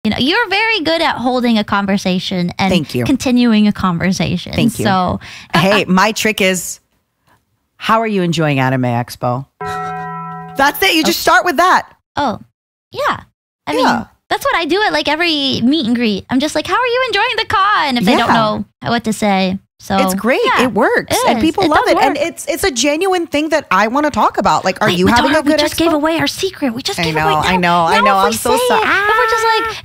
You know, you're very good at holding a conversation and Thank you. continuing a conversation. Thank you. So, hey, my trick is, how are you enjoying Anime Expo? That's it. You just start with that. oh, yeah. I mean, that's what I do at like every meet and greet. I'm just like, how are you enjoying the con? If they don't know what to say. So it's great. yeah, it works. And people love it. And it's a genuine thing that I want to talk about. Like, are you having a good We just gave away our secret. We just gave away. I know. I'm so sorry.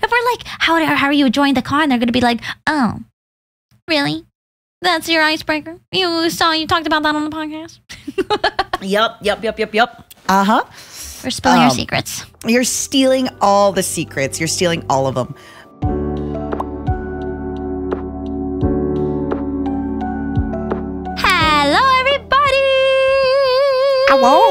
If we're like, how are you enjoying the con? They're going to be like, oh, really? That's your icebreaker? You talked about that on the podcast? Yep. Uh-huh. We're spilling your secrets. You're stealing all the secrets. You're stealing all of them. Hello, everybody. Hello.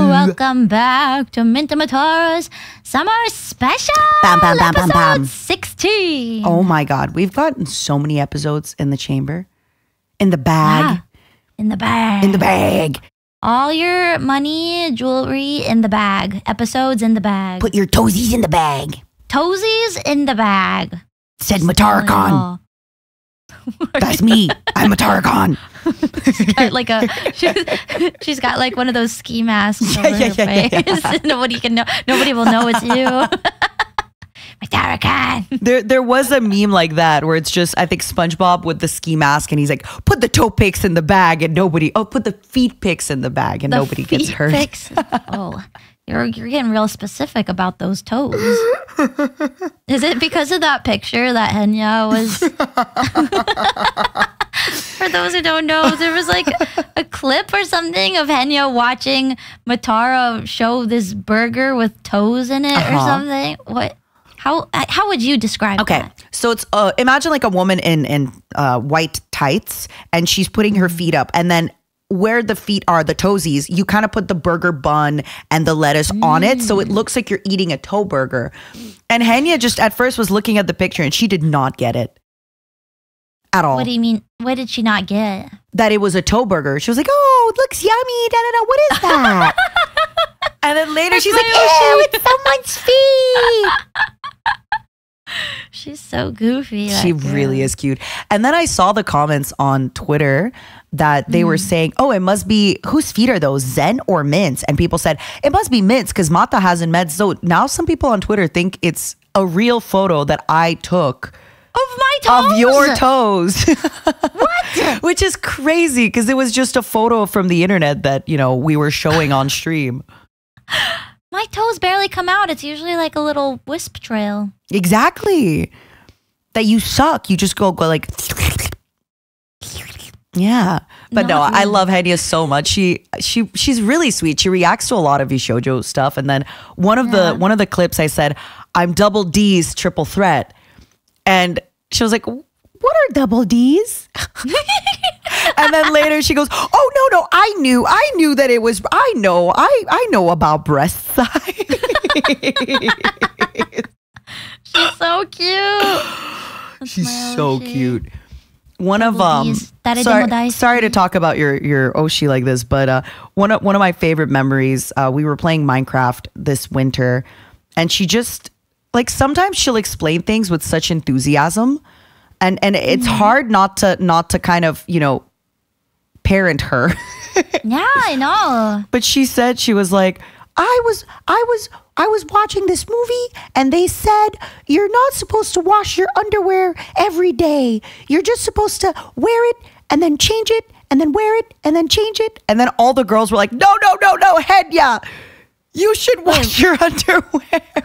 Welcome back to Mint and Matara's Summer Special. Episode 16. Oh my God. We've gotten so many episodes in the chamber. In the bag. Yeah. In the bag. In the bag. All your money, jewelry in the bag. Episodes in the bag. Put your toesies in the bag. Toesies in the bag. Said Matara-con. That's me. I'm Matara-con. She's got like one of those ski masks over her face. Nobody will know it's you. Matara-con. There was a meme like that where it's just, I think, SpongeBob with the ski mask and he's like, put the toe pics in the bag and put the feet pics in the bag and nobody gets hurt. Oh, you're getting real specific about those toes. Is it because of that picture that Henya was? For those who don't know, there was like a clip or something of Henya watching Matara show this burger with toes in it or something. What? How would you describe that? So it's imagine like a woman in white tights and she's putting her feet up, and then where the feet are, the toesies, you kind of put the burger bun and the lettuce on it, so it looks like you're eating a toe burger. And Henya just at first was looking at the picture and she did not get it at all. What do you mean? What did she not get? That it was a toe burger. She was like, "Oh, it looks yummy. Da da da. What is that?" And then later she's like, "Ew, it's someone's feet." She's so goofy. She really is cute. And then I saw the comments on Twitter that they were saying, oh, it must be, whose feet are those, Zen or Mint's? And people said, it must be Mint's because Mata hasn't met. So now some people on Twitter think it's a real photo that I took of my toes. Of your toes. What? Which is crazy because it was just a photo from the internet that, we were showing on stream. My toes barely come out. It's usually like a little wisp trail. Exactly. That you suck. You just go like, yeah. But no, I love Henya so much. She's really sweet. She reacts to a lot of Shoujo stuff. And then one of the clips I said, I'm double D's triple threat. And she was like, what are double D's? And then later she goes, oh, no, I knew that it was, I know about breast size. She's so cute. She's so cute. One of sorry to talk about your Oshi like this, but one of my favorite memories, we were playing Minecraft this winter, and she just like sometimes she'll explain things with such enthusiasm, and it's hard not to kind of parent her. Yeah, I know. But she said, she was like, I was watching this movie and they said you're not supposed to wash your underwear every day. You're just supposed to wear it and then change it and then wear it and then change it. And then all the girls were like, no, Henya, you should wash your underwear. Wait,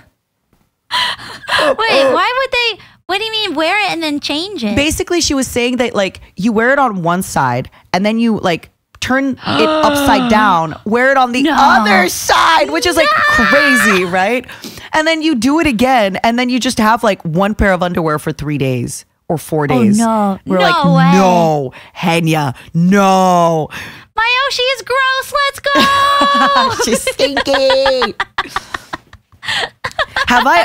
why would they? What do you mean wear it and then change it? Basically, she was saying that like you wear it on one side and then you like turn it upside down, wear it on the other side, which is like crazy, right? And then you do it again and then you just have like one pair of underwear for 3 days or 4 days. Oh, no. We're like, way. No, Henya, no. My Oshi is gross. Let's go. She's stinky.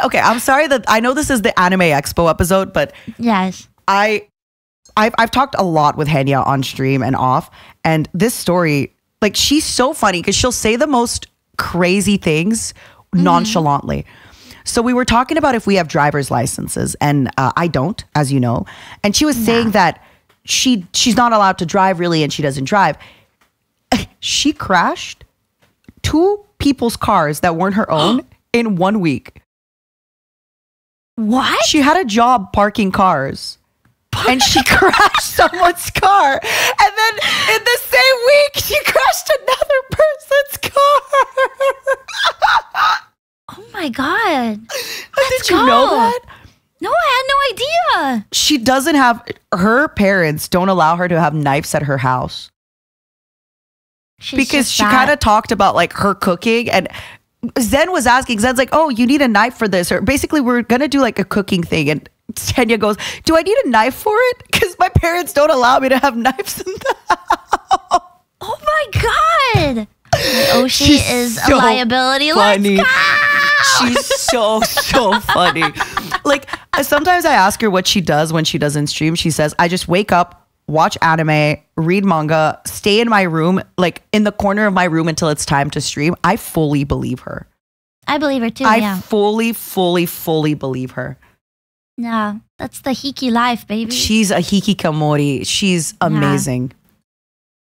Okay, I'm sorry that I know this is the Anime Expo episode, but yes, I've talked a lot with Henya on stream and off, and this story, like, she's so funny because she'll say the most crazy things nonchalantly. So we were talking about if we have driver's licenses, and I don't, as you know. And she was saying that she's not allowed to drive really, and she doesn't drive. She crashed 2 people's cars that weren't her own in 1 week. What? She had a job parking cars. And she crashed someone's car. And then in the same week, she crashed another person's car. Oh my God. Did you know that? No, I had no idea. She doesn't have, her parents don't allow her to have knives at her house. Because she kind of talked about like her cooking, and Zen was asking, Zen's like, oh, you need a knife for this. Or basically we're going to do like a cooking thing. And Tanya goes, do I need a knife for it? Because my parents don't allow me to have knives in the house. Oh my God. Oshi is a liability. Funny. Let's go. She's so funny. Like sometimes I ask her what she does when she doesn't stream. She says, I just wake up, watch anime, read manga, stay in my room, like in the corner of my room until it's time to stream. I fully believe her. I believe her too. I fully believe her. Yeah, that's the Hiki life, baby. She's a hikikomori. She's amazing.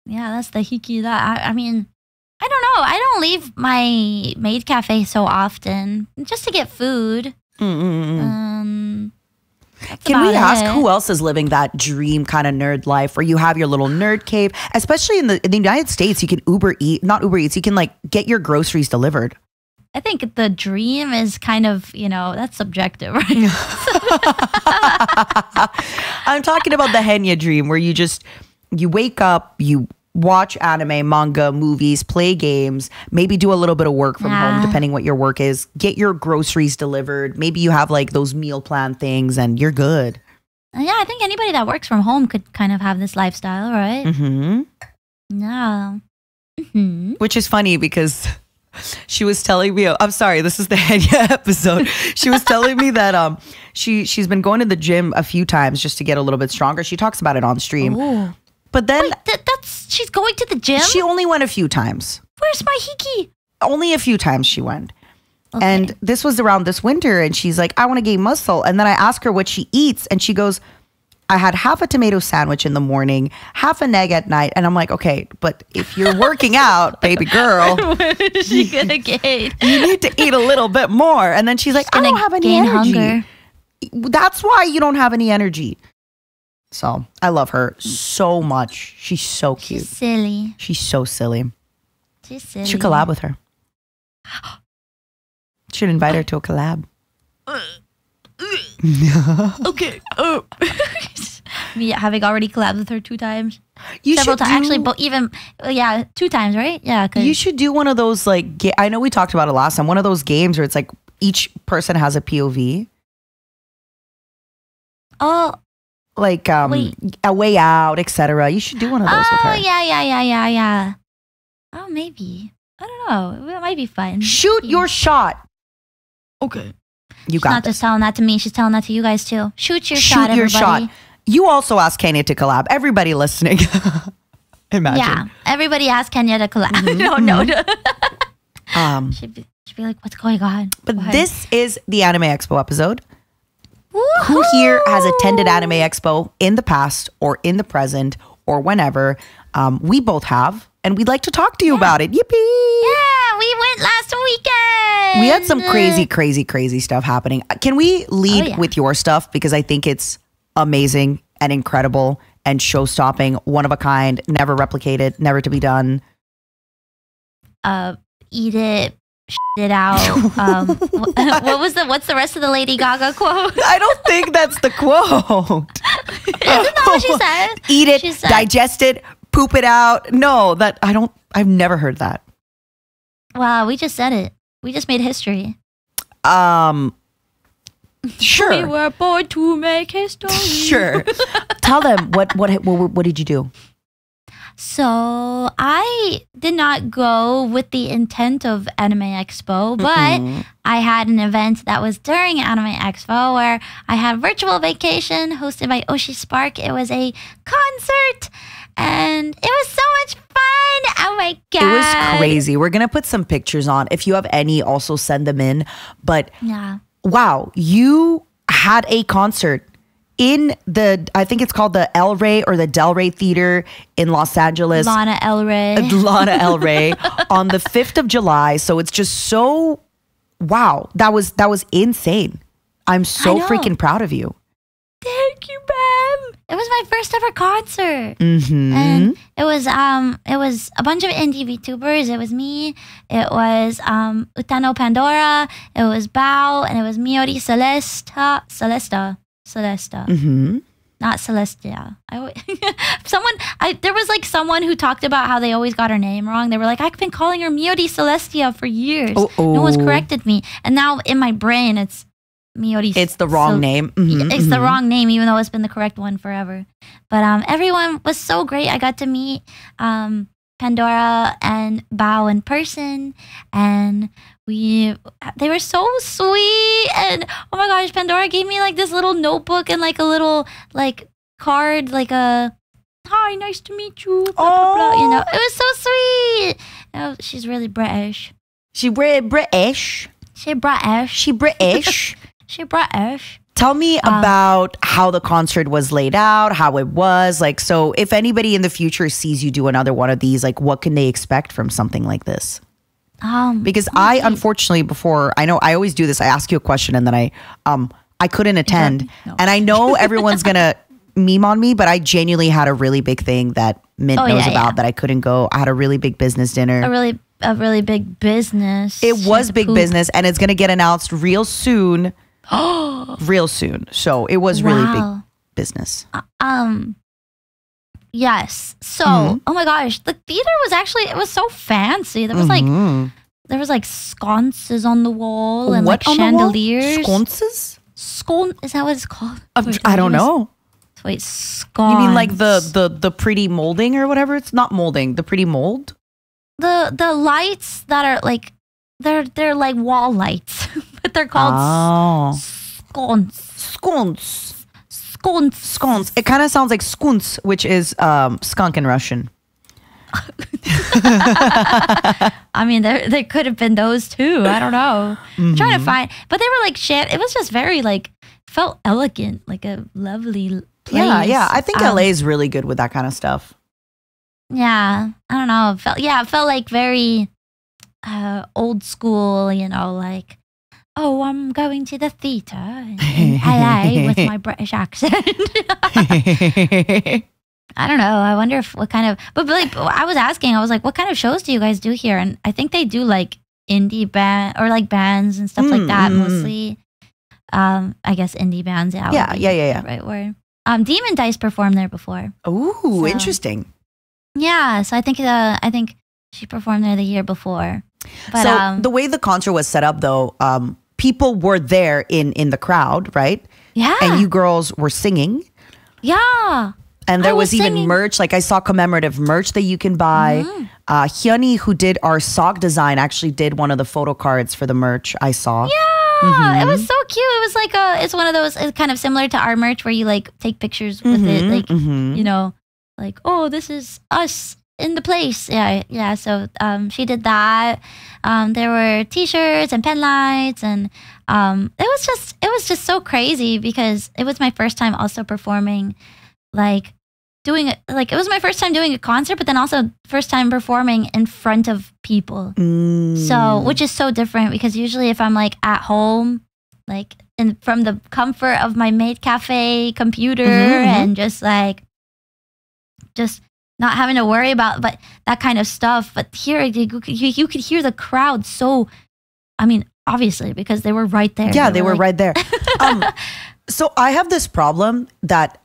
Yeah, that's the Hiki life. I mean, I don't know. I don't leave my maid cafe so often just to get food. Can we ask who else is living that dream kind of nerd life where you have your little nerd cave? Especially in the United States, you can not Uber Eats, you can like get your groceries delivered. I think the dream is kind of, that's subjective, right? I'm talking about the Henya dream where you wake up, you watch anime, manga, movies, play games, maybe do a little bit of work from home, depending what your work is, get your groceries delivered. Maybe you have like those meal plan things and you're good. Yeah, I think anybody that works from home could kind of have this lifestyle, right? Mm-hmm. Yeah. Mm-hmm. Which is funny because she was telling me, I'm sorry, this is the Henya episode. She was telling me that she's been going to the gym a few times just to get a little bit stronger. She talks about it on stream. Ooh. But then she's going to the gym? She only went a few times. Where's my Hiki? Only a few times she went. Okay. And this was around this winter and she's like, I want to gain muscle. And then I ask her what she eats and she goes, I had half a tomato sandwich in the morning, half an egg at night. And I'm like, okay, but if you're working out, baby girl, what is she gonna gain? You need to eat a little bit more. And then she's like, I don't have any energy. Hunger. That's why you don't have any energy. So I love her so much. She's so cute. She's silly. She's so silly. She's silly. Should collab with her. Should invite her to a collab. Okay. Having already collabed with her 2 times. You Several times. Actually, but even, 2 times, right? Yeah. You should do one of those, like, I know we talked about it last time. One of those games where it's like each person has a POV. Oh. Like a way out, etc. You should do one of those with her. Oh, yeah. Oh, maybe. I don't know. It might be fun. Shoot your shot. Okay. You got She's not just telling that to me. She's telling that to you guys too. Shoot your shot, everybody. Shoot your shot. You also asked Kenya to collab. Everybody listening. Imagine. Yeah. Everybody asked Kenya to collab. No. She'd be like, what's going on? But this is the Anime Expo episode. Woo-hoo! Who here has attended Anime Expo in the past or in the present or whenever? We both have. And we'd like to talk to you about it. Yippee! Yeah, we went last weekend. We had some crazy stuff happening. Can we lead with your stuff? Because I think it's amazing and incredible and show-stopping, one of a kind, never replicated, never to be done. Eat it, shit it out. What's the rest of the Lady Gaga quote? I don't think that's the quote. Isn't that what she said? Eat it, digest it, poop it out. No, I've never heard that. Wow, we just said it. We just made history. Sure. We were born to make history. Sure. Tell them what did you do? So I did not go with the intent of Anime Expo, but I had an event that was during Anime Expo where I had virtual vacation hosted by Oshi Spark. It was a concert and it was so much fun. Oh my God. It was crazy. We're going to put some pictures on. If you have any, also send them in. But wow, you had a concert in I think it's called the El Rey or the Del Rey Theater in Los Angeles. Lana El Rey. Lana El Rey on the 5th of July. So it's just so, wow, that was insane. I'm so freaking proud of you. Thank you, ma'am. It was my first ever concert. Mm-hmm. And it was a bunch of indie VTubers. It was me. It was Utano Pandora. It was Bao, and it was Miori Celesta. Mm-hmm. Not Celestia. There was like someone who talked about how they always got her name wrong. They were like, I've been calling her Miori Celestia for years. Uh-oh. No one's corrected me. And now in my brain, it's Miori. It's the wrong name. Mm-hmm, it's the wrong name, even though it's been the correct one forever. But everyone was so great. I got to meet Pandora and Bao in person, and they were so sweet. And oh my gosh, Pandora gave me like this little notebook and like a little like card, like a hi, nice to meet you. Blah, blah, blah. You know, it was so sweet. Oh, she's really British. She British. She British. She British. She British. Tell me about how the concert was laid out, how it was. Like, so if anybody in the future sees you do another one of these, like what can they expect from something like this? Because I, unfortunately, before, I know I always do this. I ask you a question and then I couldn't attend. No. And I know everyone's going to meme on me, but I genuinely had a really big thing that Mint knows about that I couldn't go. I had a really big business dinner. A really big business. It was big business, and it's going to get announced real soon. Real soon. So it was really big business. Yes. So, oh my gosh, the theater was actually, it was so fancy. There was like sconces on the wall and what like chandeliers. Sconces? Is that what it's called? I don't know. Wait, sconce. You mean like the pretty molding or whatever? It's not molding. The pretty mold? The lights that are like, they're like wall lights, but they're called sconce. Scones. It kind of sounds like skunts, which is skunk in Russian. I mean, there could have been those too. I don't know. I'm trying to find, but they were like shit. It was just very like, felt elegant, like a lovely place. Yeah. I think LA is really good with that kind of stuff. Yeah, I don't know. It felt like very old school, you know, like, oh, I'm going to the theater in LA with my British accent. I don't know. I wonder what kind of, but like, I was like, what kind of shows do you guys do here? And I think they do like indie band or like bands and stuff like that mostly. I guess indie bands. Yeah. Right word. Demon Dice performed there before. Ooh, interesting. Yeah, so I think she performed there the year before. But, so the way the concert was set up, though, people were there in the crowd, right? Yeah. And you girls were singing. Yeah. And there was even merch. Like I saw commemorative merch that you can buy. Hyuni, who did our sock design, actually did one of the photo cards for the merch I saw. Yeah, it was so cute. It was like it's one of those, it's kind of similar to our merch where you like take pictures with it, like you know. Like, oh, this is us in the place. Yeah. So she did that. There were T-shirts and pen lights, and it was just so crazy because it was my first time also performing, like it was my first time doing a concert, but then also first time performing in front of people. So, which is so different because usually if I'm like at home, like from the comfort of my maid cafe computer and just not having to worry about that kind of stuff. But here, you could hear the crowd. So, I mean, obviously, because they were right there. Yeah, they were right there. So I have this problem that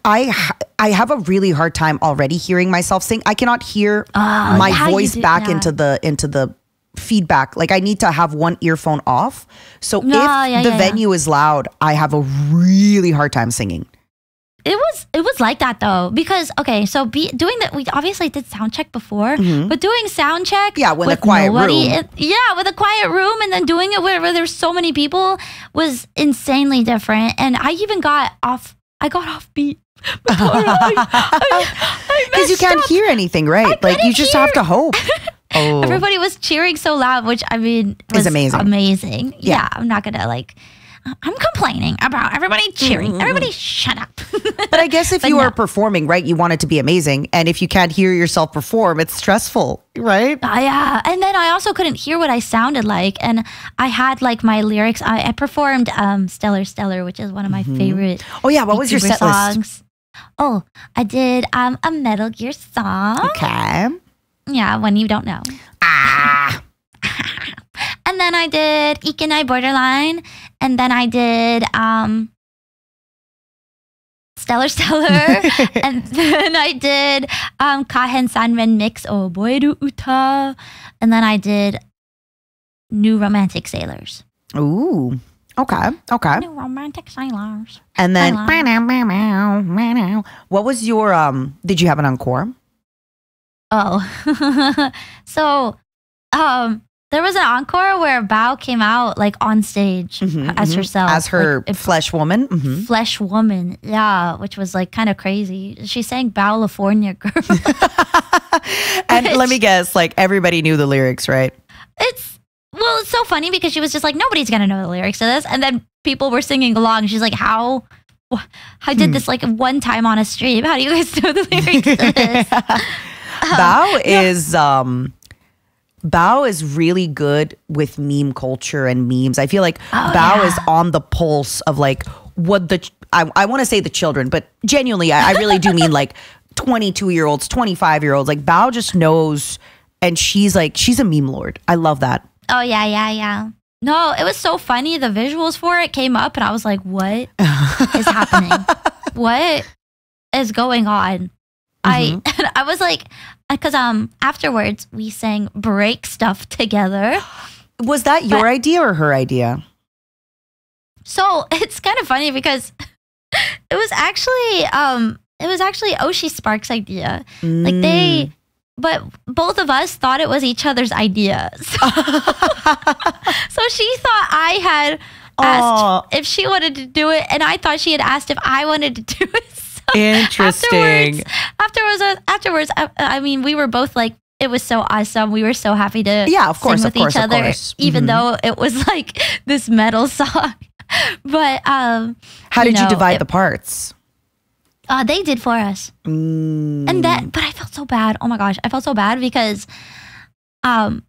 I have a really hard time already hearing myself sing. I cannot hear my voice back into the feedback. Like I need to have one earphone off. So if the venue is loud, I have a really hard time singing. It was like that though, because so we obviously did sound check before, but doing sound check with a quiet room, with a quiet room, and then doing it where there's so many people was insanely different. And I even got off beat because you can't hear anything, right? Like you just have to hope. Everybody was cheering so loud, which I mean was amazing. Yeah, I'm not gonna I'm complaining about everybody cheering. Everybody shut up. But I guess if you are performing, right, you want it to be amazing. And if you can't hear yourself perform, it's stressful, right? Yeah. And then I also couldn't hear what I sounded like. And I had like my lyrics. I performed Stellar Stellar, which is one of my favorite what was your set songs. list? Oh, I did a Metal Gear song. Okay. Yeah, when you don't know. And then I did Ikenai Borderline. And then I did Stellar Stellar. And then I did Kahen Sanren Mix Oboeru Uta. And then I did New Romantic Sailors. Ooh. Okay. New Romantic Sailors. And then what was your did you have an encore? Oh. So there was an encore where Bao came out like on stage as herself. As her like, flesh woman. Flesh woman, yeah, which was like kind of crazy. She sang California Girl. And let me guess, like everybody knew the lyrics, right? It's so funny because she was just like, nobody's going to know the lyrics to this. And then people were singing along. She's like, how I did this like one time on a stream. How do you guys know the lyrics to this? Bao is really good with meme culture and memes. I feel like Bao is on the pulse of like what I want to say the children, but genuinely, I really do mean like 22-year-olds, 25-year-olds. Like Bao just knows, and she's a meme lord. I love that. Oh, yeah. No, it was so funny. The visuals for it came up and I was like, what is happening? What is going on? I was like, because afterwards we sang Break Stuff together. Was that your idea or her idea? So it's kind of funny because it was actually Oshi Spark's idea. But both of us thought it was each other's idea. So she thought I had asked if she wanted to do it, and I thought she had asked if I wanted to do it. So interesting. Afterwards, I mean, we were both like, it was so awesome. We were so happy to sing with each other, even though it was like this metal song. But how did you divide the parts? They did for us. And but I felt so bad. Oh my gosh, I felt so bad because there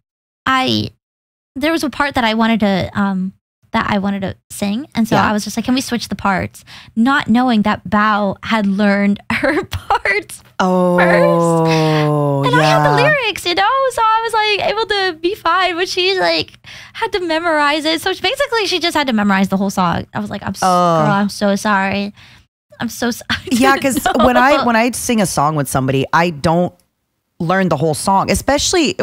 was a part that I wanted to sing, and so I was just like, can we switch the parts? Not knowing that Bao had learned her parts first. And I had the lyrics, you know? So I was like able to be fine, but she like had to memorize it. So basically she just had to memorize the whole song. I was like, girl, I'm so sorry. I'm so sorry. Yeah, because when I sing a song with somebody, I don't learn the whole song, especially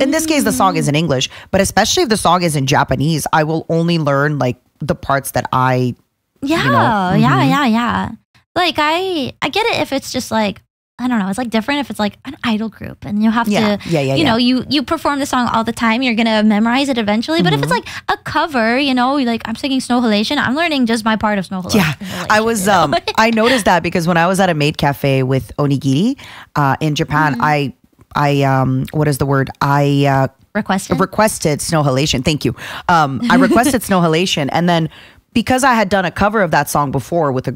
in this case the song is in English, but especially if the song is in Japanese, I will only learn like the parts that I yeah. Like I get it if it's just like, I don't know, it's like different if it's like an idol group and you have to you know, you perform the song all the time, you're gonna memorize it eventually. But if it's like a cover, you know, like I'm singing Snow Halation, I'm learning just my part of Snow Halation. Yeah, I was I noticed that because when I was at a maid cafe with Onigiri in Japan, I what is the word? I requested Snow Halation. Thank you. I requested Snow Halation, and then because I had done a cover of that song before with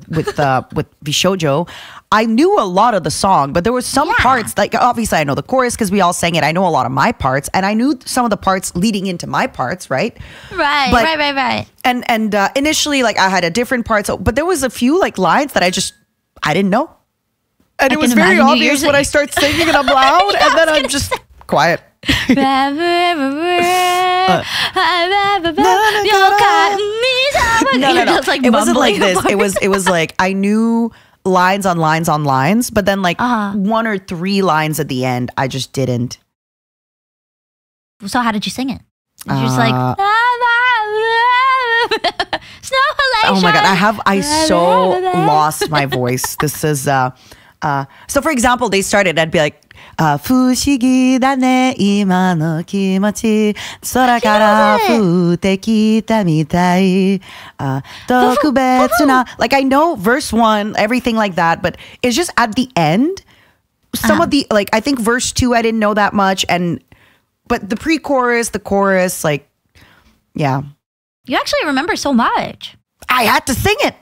Bishoujo, I knew a lot of the song, but there were some parts, like obviously I know the chorus because we all sang it. I know a lot of my parts, and I knew some of the parts leading into my parts, right? Right. And initially, like I had a different part, but there was a few like lines that I didn't know. And it was very obvious when I start singing and I'm loud, and then I'm just quiet. No, it wasn't like this. It was like I knew lines on lines on lines, but then like 1 or 3 lines at the end, I just didn't. So how did you sing it? You're just like Snow Halation. Oh my god, I so lost my voice. This is so for example, they started, I'd be like 不思議だね今の気持ち空から降ってきたみたい特別な like I know verse 1 everything like that, but it's just at the end some of the like I think verse 2 I didn't know that much, and but the pre-chorus, the chorus, like, yeah. You actually remember so much. I had to sing it.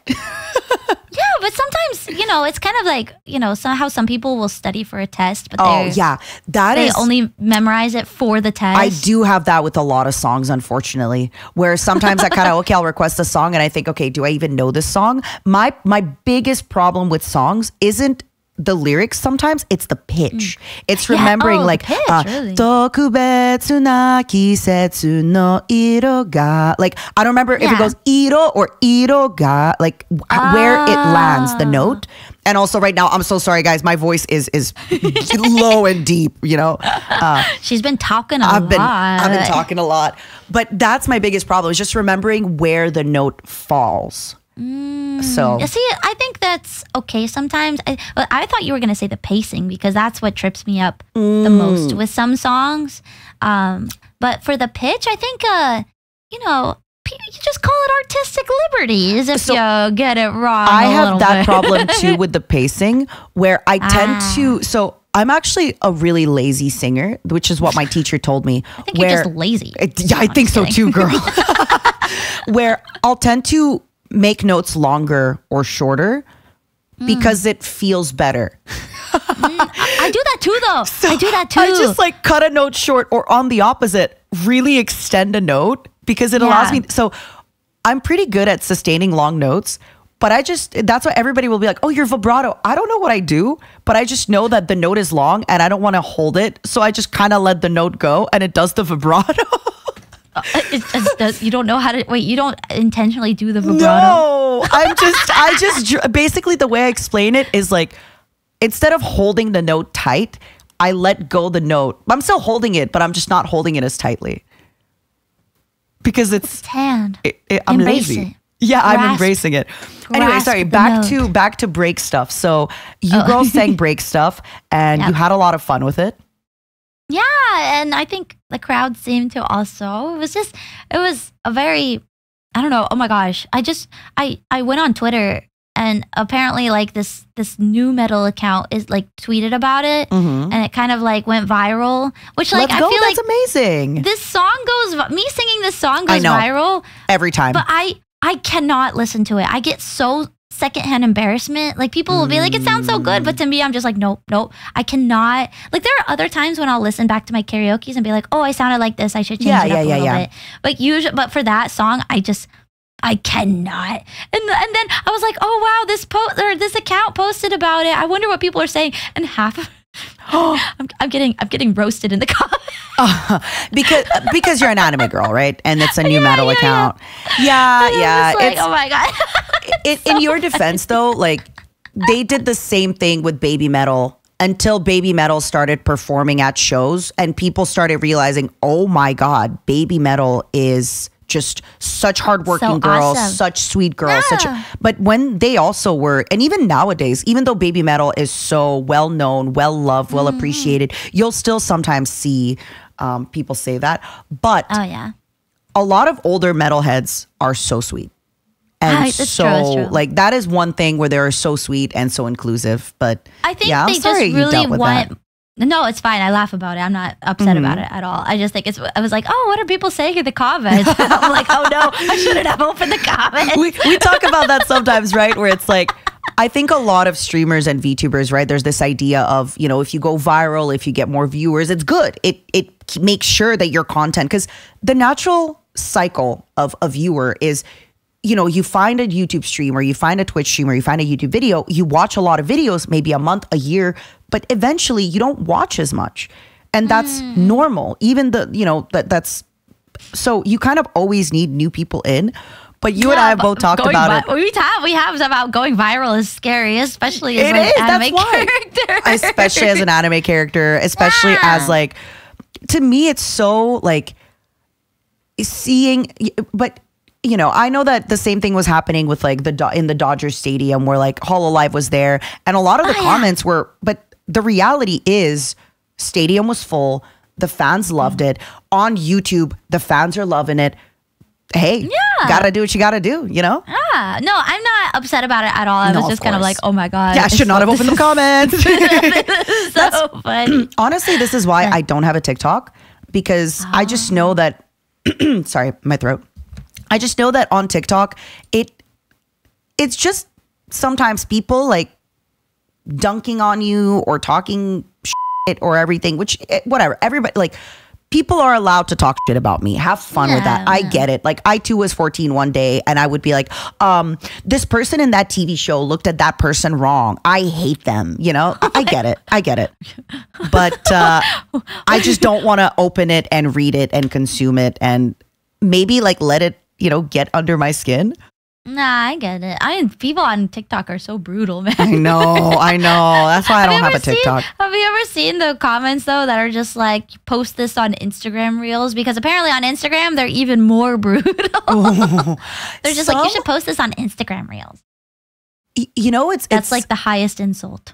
Yeah, but sometimes, it's kind of like, how some people will study for a test, but they only memorize it for the test. I do have that with a lot of songs, unfortunately, where sometimes I kind of, okay, I'll request a song and I think, okay, do I even know this song? My biggest problem with songs isn't the lyrics sometimes, it's the pitch. It's remembering Tokubetsu na kisetsu no iro ga. Like, I don't remember if it goes iro or iro ga, like where it lands, the note. And also right now, I'm so sorry, guys. My voice is low and deep, She's been talking a lot. I've been talking a lot. But that's my biggest problem, is just remembering where the note falls. So see, I think that's okay sometimes. I thought you were gonna say the pacing, because that's what trips me up the most with some songs. But for the pitch, I think you just call it artistic liberties if you get it wrong. I have that problem too with the pacing, where I tend to. So I'm actually a really lazy singer, which is what my teacher told me. I think you're just lazy. I think so too, girl. Where I'll tend to make notes longer or shorter because it feels better. I do that too, though. I do that too. I just like cut a note short, or on the opposite, really extend a note, because it allows me. So I'm pretty good at sustaining long notes, but that's why everybody will be like, oh, you're vibrato. I don't know what I do, but I just know that the note is long and I don't want to hold it. So I just kind of let the note go and it does the vibrato. You don't know how to wait. You don't intentionally do the vibrato. No, I just basically the way I explain it is like, instead of holding the note tight, I let go the note. I'm still holding it, but I'm just not holding it as tightly, because it's hand. I'm Embrace lazy. It. Yeah, I'm embracing it. Anyway, sorry. Back to break stuff. So you girls sang break stuff, and you had a lot of fun with it. Yeah, and I think the crowd seemed to also. It was a very, I don't know. Oh my gosh, I went on Twitter, and apparently like this new metal account is like tweeted about it, and it kind of like went viral. Which like I feel that's like amazing. This song me singing this song goes viral every time, but I cannot listen to it. I get so secondhand embarrassment. Like people will be like, it sounds so good, but to me, I'm just like, nope, I cannot. Like there are other times when I'll listen back to my karaoke's and be like, oh, I sounded like this. I should change it up a little bit. But for that song, I cannot. And then I was like, oh wow, this account posted about it. I wonder what people are saying. And half of I'm getting roasted in the comments. Because you're an anime girl, right? And it's a new metal account. Yeah. Like, oh my god. In your defense, though, like they did the same thing with Baby Metal until Baby Metal started performing at shows, and people started realizing, oh my god, Baby Metal is just such hardworking girls, awesome. Such sweet girls. But when they also were, and even nowadays, even though Baby Metal is so well known, well loved, well appreciated, you'll still sometimes see people say that. But a lot of older metalheads are so sweet. And it's true. like that is one thing where they're so sweet and so inclusive. But I think they just really want. No, it's fine. I laugh about it. I'm not upset about it at all. I just think I was like, oh, what are people saying in the comments? I'm like, oh no, I shouldn't have opened the comments. We talk about that sometimes, right? Where it's like, I think a lot of streamers and VTubers, right? There's this idea of, if you go viral, if you get more viewers, it's good. It makes sure that your content, because the natural cycle of a viewer is, you find a YouTube stream or you find a Twitch stream or you find a YouTube video, you watch a lot of videos, maybe a month, a year, but eventually you don't watch as much. And that's normal. Even that's, so you kind of always need new people in. But you and I have both talked about it. We have about going viral is scary, especially as an anime character. Especially as an anime character, especially as like, to me, it's so like seeing, but I know that the same thing was happening with like in the Dodgers Stadium where like Hololive was there, and a lot of the comments were, but the reality is stadium was full. The fans loved it. On YouTube, the fans are loving it. Hey, gotta do what you gotta do, no, I'm not upset about it at all. I was just kind of like, oh my god, I should not have opened the comments. So funny. Honestly, this is why I don't have a TikTok, because I just know that, sorry, my throat. I just know that on TikTok, it's just sometimes people like dunking on you or talking shit or everything, which whatever, everybody, like, people are allowed to talk shit about me. Have fun with that. I get it. Like, I too was 14 one day and I would be like, this person in that TV show looked at that person wrong. I hate them. You know, I get it. I get it. But I just don't want to open it and read it and consume it and maybe like let it, you know, get under my skin. Nah, I get it. I mean, people on TikTok are so brutal, man. I know. That's why I don't have a TikTok. Have you ever seen the comments though that are just like, post this on Instagram Reels? Because apparently on Instagram they're even more brutal. They're just like, you should post this on Instagram Reels. You know, that's like the highest insult.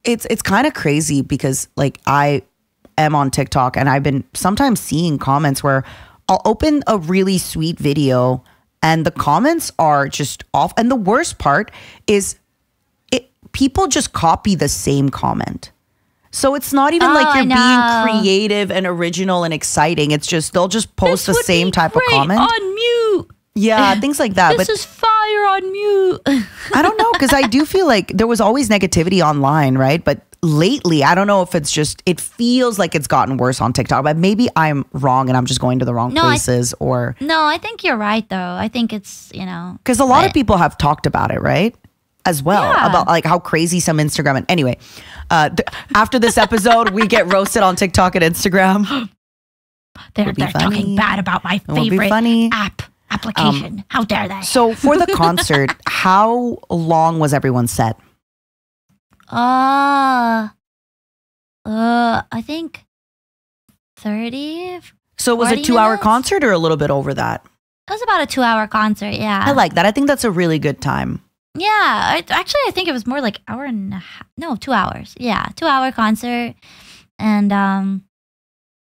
It's kind of crazy because like I am on TikTok and I've been sometimes seeing comments where I'll open a really sweet video and the comments are just off. And the worst part is people just copy the same comment. So it's not even like you're being creative and original and exciting. It's just, they'll just post the same type of comment. On mute. Yeah, things like that. This is fire on mute. I don't know, because I do feel like there was always negativity online, right? But lately, I don't know if it's just, it feels like it's gotten worse on TikTok, but maybe I'm wrong and I'm just going to the wrong places or. No, I think you're right though. I think it's, you know. Because a lot of people have talked about it, right? As well, about like how crazy some Instagram. And anyway, after this episode, we get roasted on TikTok and Instagram. They're talking bad about my favorite application. How dare they? So for the concert, how long was everyone's set? I think 30. So was it a 2-hour concert or a little bit over that? It was about a 2-hour concert, yeah. I like that. I think that's a really good time. Yeah, I think it was more like hour and a half. No, 2 hours. Yeah, 2-hour concert. And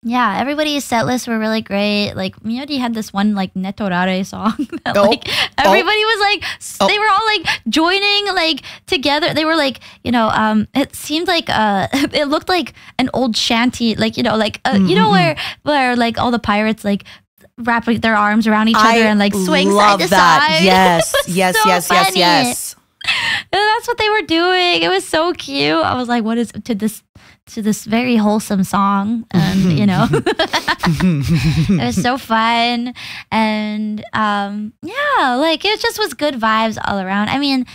yeah, everybody's set lists were really great. Like, Miyodi had this one like Netorare song that like everybody was like, they were all like joining like together. They were like, you know, it seemed like it looked like an old shanty, like, you know, like you know where like all the pirates like wrap their arms around each other and like swing side to side. Yes, yes. And that's what they were doing. It was so cute. I was like, what is to this very wholesome song? And you know, it was so fun. And yeah, like it just was good vibes all around. I mean,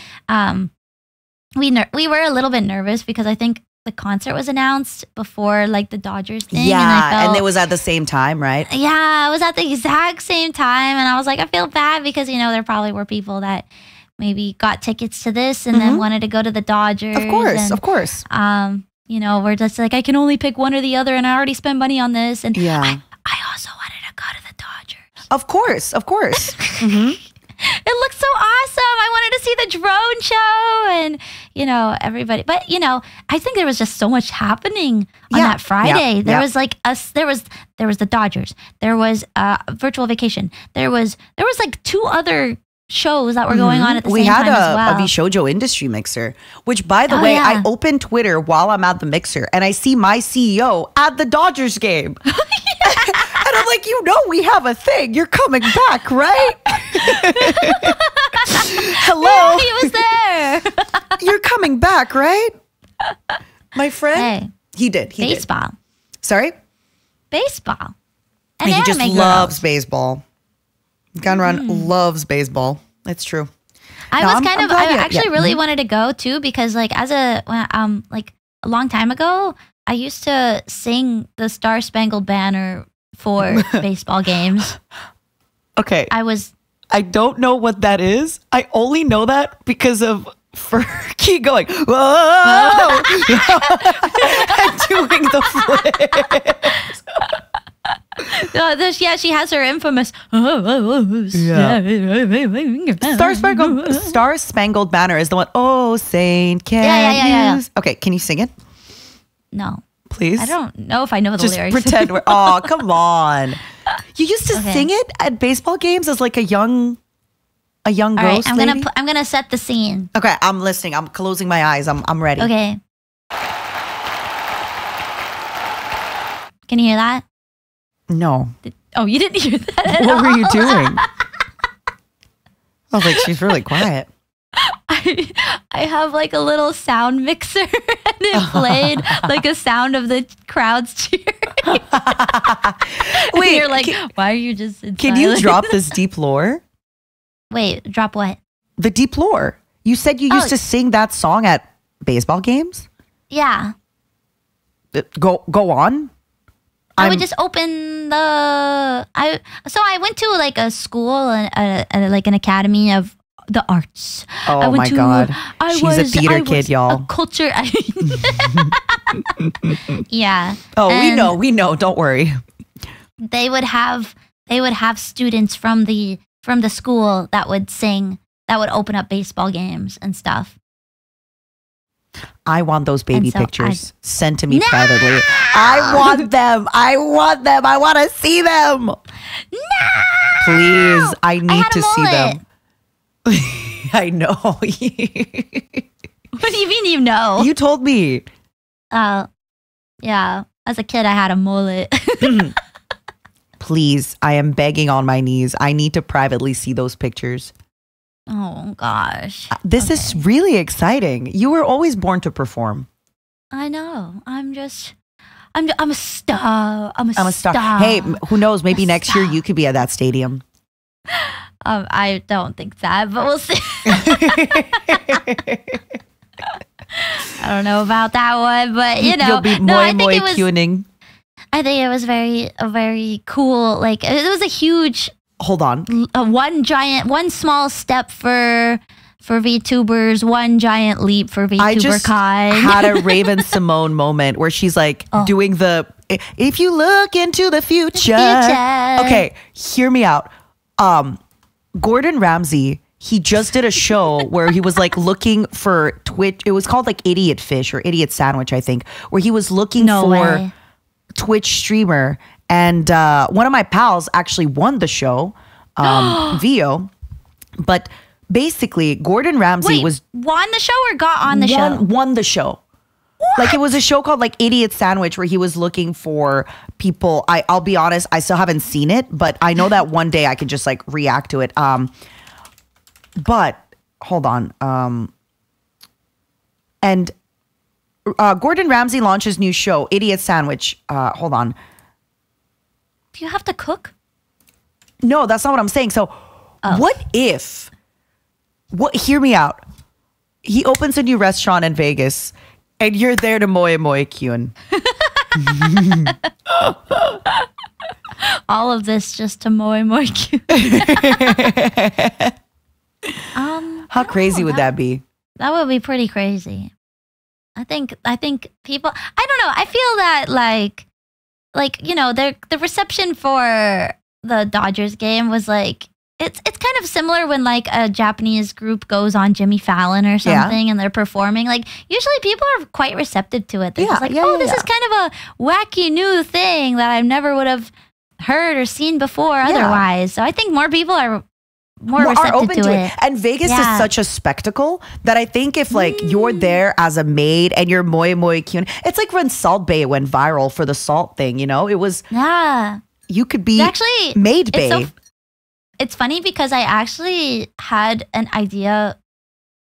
we were a little bit nervous because I think the concert was announced before like the Dodgers thing. Yeah, and it was at the same time, right? Yeah, it was at the exact same time. And I was like, I feel bad because, you know, there probably were people that maybe got tickets to this and then wanted to go to the Dodgers. Of course. You know, we're just like, I can only pick one or the other and I already spent money on this. And yeah. I also wanted to go to the Dodgers. Of course. It looked so awesome. I wanted to see the drone show and, you know, everybody. But, you know, I think there was just so much happening on that Friday. There was like there was the Dodgers. There was Virtual Vacation. There was like 2 other shows that were going on at the same time as well. We had a Bishoujo industry mixer, which by the way, I opened Twitter while I'm at the mixer and I see my CEO at the Dodgers game. And I'm like, you know, we have a thing. You're coming back, right? Hello. Yeah, he was there. You're coming back, right? My friend? Hey, he did. Baseball. Sorry? Baseball. And he just loves baseball. Ganran loves baseball. It's true. I actually really wanted to go too because like as a long time ago, I used to sing the Star Spangled Banner for baseball games. Okay. I don't know what that is. I only know that because of Fergie going, whoa, and doing the flips. Yeah, she has her infamous Star Spangled Banner is the one. Oh, Saint, can you? Okay, can you sing it? No. Please? I don't know if I know the lyrics. Just pretend we're, oh, come on. You used to sing it at baseball games as like a young ghost lady? I'm gonna set the scene. Okay, I'm listening. I'm closing my eyes. I'm ready. Okay. Can you hear that? No. Oh, you didn't hear that at What all? were you doing? I was like, she's really quiet. I have like a little sound mixer and it played like a sound of the crowds cheering. Wait, you're like, why are you just in can you silence? drop this deep lore? Wait, drop what? The deep lore. You said you used to sing that song at baseball games? Yeah. Go on. I would just open the. So I went to like a school and like an academy of the arts. Oh I went my God. She's a theater kid, y'all. A culture. Yeah. Oh, And we know. Don't worry. They would have students from the school that would sing, that would open up baseball games and stuff. I want those baby And so pictures sent to me privately. I want them. I want to see them. No! Please, I need had a to see them. mullet. I know. What do you mean you know? You told me. Yeah. As a kid, I had a mullet. Please, I am begging on my knees. I need to privately see those pictures. Oh gosh. This is really exciting. You were always born to perform. I know. I'm a star. I'm a star. Hey, who knows? Maybe A next year star. you could be at that stadium. I don't think that, but we'll see. I don't know about that one, but you know, You'll be I think it was. tuning. I think it was very cool. Like it was a huge, Hold on. one small step for VTubers, one giant leap for VTuber I just Kai. had a Raven Simone moment where she's like doing the, if you look into the future. Okay, hear me out. Gordon Ramsay, he just did a show where he was like looking for Twitch. It was called like Idiot Fish or Idiot Sandwich, I think, where he was looking No for way. Twitch streamer. And one of my pals actually won the show, Vio. But basically, Gordon Ramsay Wait, won the show or got on the show? won the show. Like it was a show called like Idiot Sandwich where he was looking for people. I'll be honest, I still haven't seen it, but I know that one day I could just like react to it. But hold on. And Gordon Ramsay launches new show, Idiot Sandwich. Hold on. Do you have to cook? No, that's not what I'm saying. So what if, hear me out. He opens a new restaurant in Vegas and you're there to moe kyun. All of this just to moi cute. How crazy would that be? That would be pretty crazy. I think people, I don't know. I feel that like you know, the reception for the Dodgers game was like, it's kind of similar when like a Japanese group goes on Jimmy Fallon or something and they're performing. Like usually people are quite receptive to it. They're just like, this is kind of a wacky new thing that I never would have heard or seen before otherwise. So I think more people are more receptive open to it. And Vegas is such a spectacle that I think if like you're there as a maid and you're moe kyun, it's like when Salt Bay went viral for the salt thing, you know? It was, you could be actually maid bay. It's funny because I actually had an idea.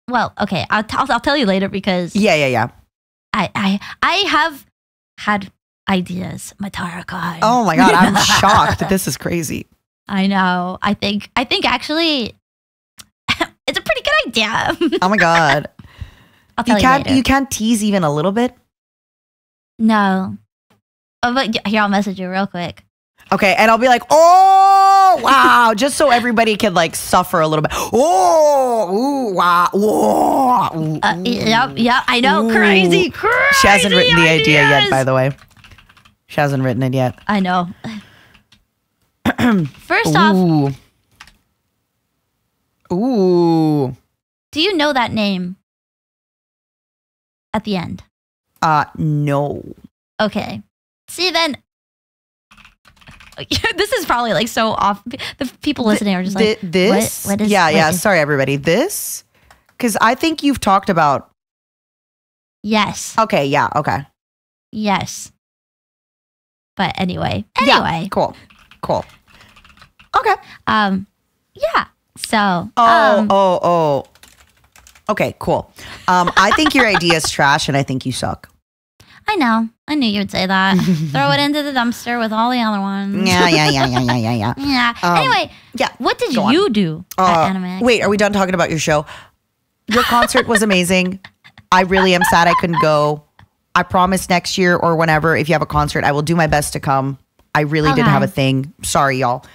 Well, okay, I'll tell you later because Yeah. I have had ideas, Matara Kai. Oh my God, I'm shocked. This is crazy. I know. I think actually it's a pretty good idea. Oh my God. I'll tell you later. You can't tease even a little bit? No. Oh, but here, I'll message you real quick. Okay, and I'll be like, oh, wow, just so everybody can like suffer a little bit. Oh, ooh, wow, whoa. Ooh, Yep, I know. Crazy. She hasn't written the idea yet, by the way. She hasn't written it yet. I know. First off, ooh. do you know that name at the end? No. Okay. See, then this is probably like so off. The people listening are just like, this? What is, yeah. Sorry, everybody. This? Because I think you've talked about. Yes. Okay, yeah, okay. Yes. But anyway. Yeah, cool. Okay. Yeah. So. Okay, cool. I think your idea is trash, and I think you suck. I know. I knew you would say that. Throw it into the dumpster with all the other ones. Yeah. Yeah. Anyway. Yeah. What did you do at Anime Expo? Wait, are we done talking about your show? Your concert was amazing. I really am sad I couldn't go. I promise next year or whenever, if you have a concert, I will do my best to come. I really didn't have a thing. Sorry, y'all.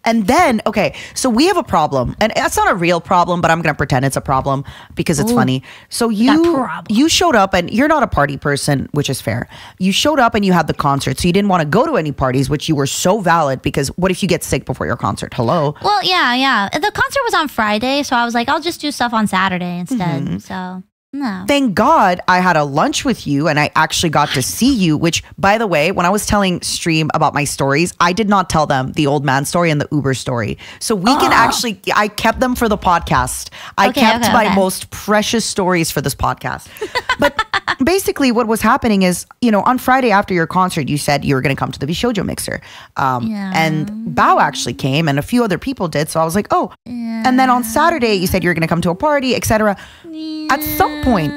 And then, okay, so we have a problem, and that's not a real problem, but I'm going to pretend it's a problem because it's funny. So you showed up, and you're not a party person, which is fair. You showed up and you had the concert, so you didn't want to go to any parties, which you were so valid, because what if you get sick before your concert? Hello? Well, yeah. The concert was on Friday, so I was like, I'll just do stuff on Saturday instead. So, no. Thank God I had a lunch with you and I actually got to see you, which, by the way, when I was telling Stream about my stories, I did not tell them the old man story and the Uber story. So we can actually, I kept them for the podcast. I kept my most precious stories for this podcast. But basically what was happening is, on Friday after your concert, you said you were going to come to the Bishoujo mixer. And Bao actually came and a few other people did. So I was like, oh. Yeah. And then on Saturday, you said you were going to come to a party, etc. At some point,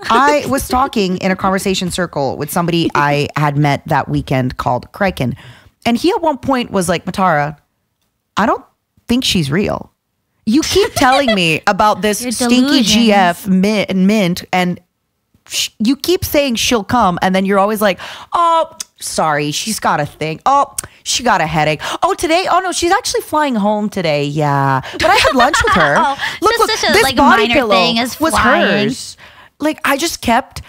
I was talking in a conversation circle with somebody I had met that weekend called Kraken. And he at one point was like, Matara, I don't think she's real. You keep telling me about this stinky GF Mint, and you keep saying she'll come. And then you're always like, oh, sorry, she's got a thing. Oh, she got a headache. Oh, today? Oh, no, she's actually flying home today. Yeah. But I had lunch with her. Look, this body pillow was hers. Like, I kept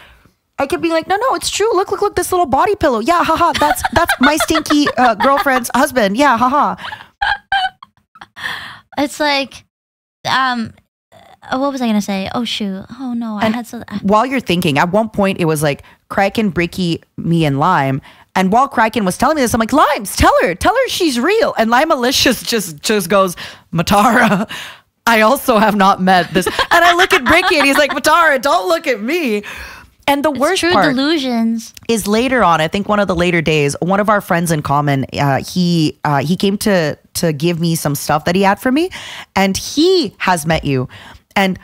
being like, no, it's true. Look, this little body pillow. Yeah, haha. That's my stinky girlfriend's husband. Yeah, haha. It's like, what was I going to say? Oh, shoot. Oh, no. While you're thinking, at one point, it was like Kraken, Bricky, me, and Lime. And while Kraken was telling me this, I'm like, Limes, tell her she's real. And Lime Malicious just goes, Matara, I also have not met this. And I look at Bricky and he's like, Matara, don't look at me. And the worst part delusions is later on, I think one of the later days, one of our friends in common, he came to give me some stuff that he had for me. And he has met you. And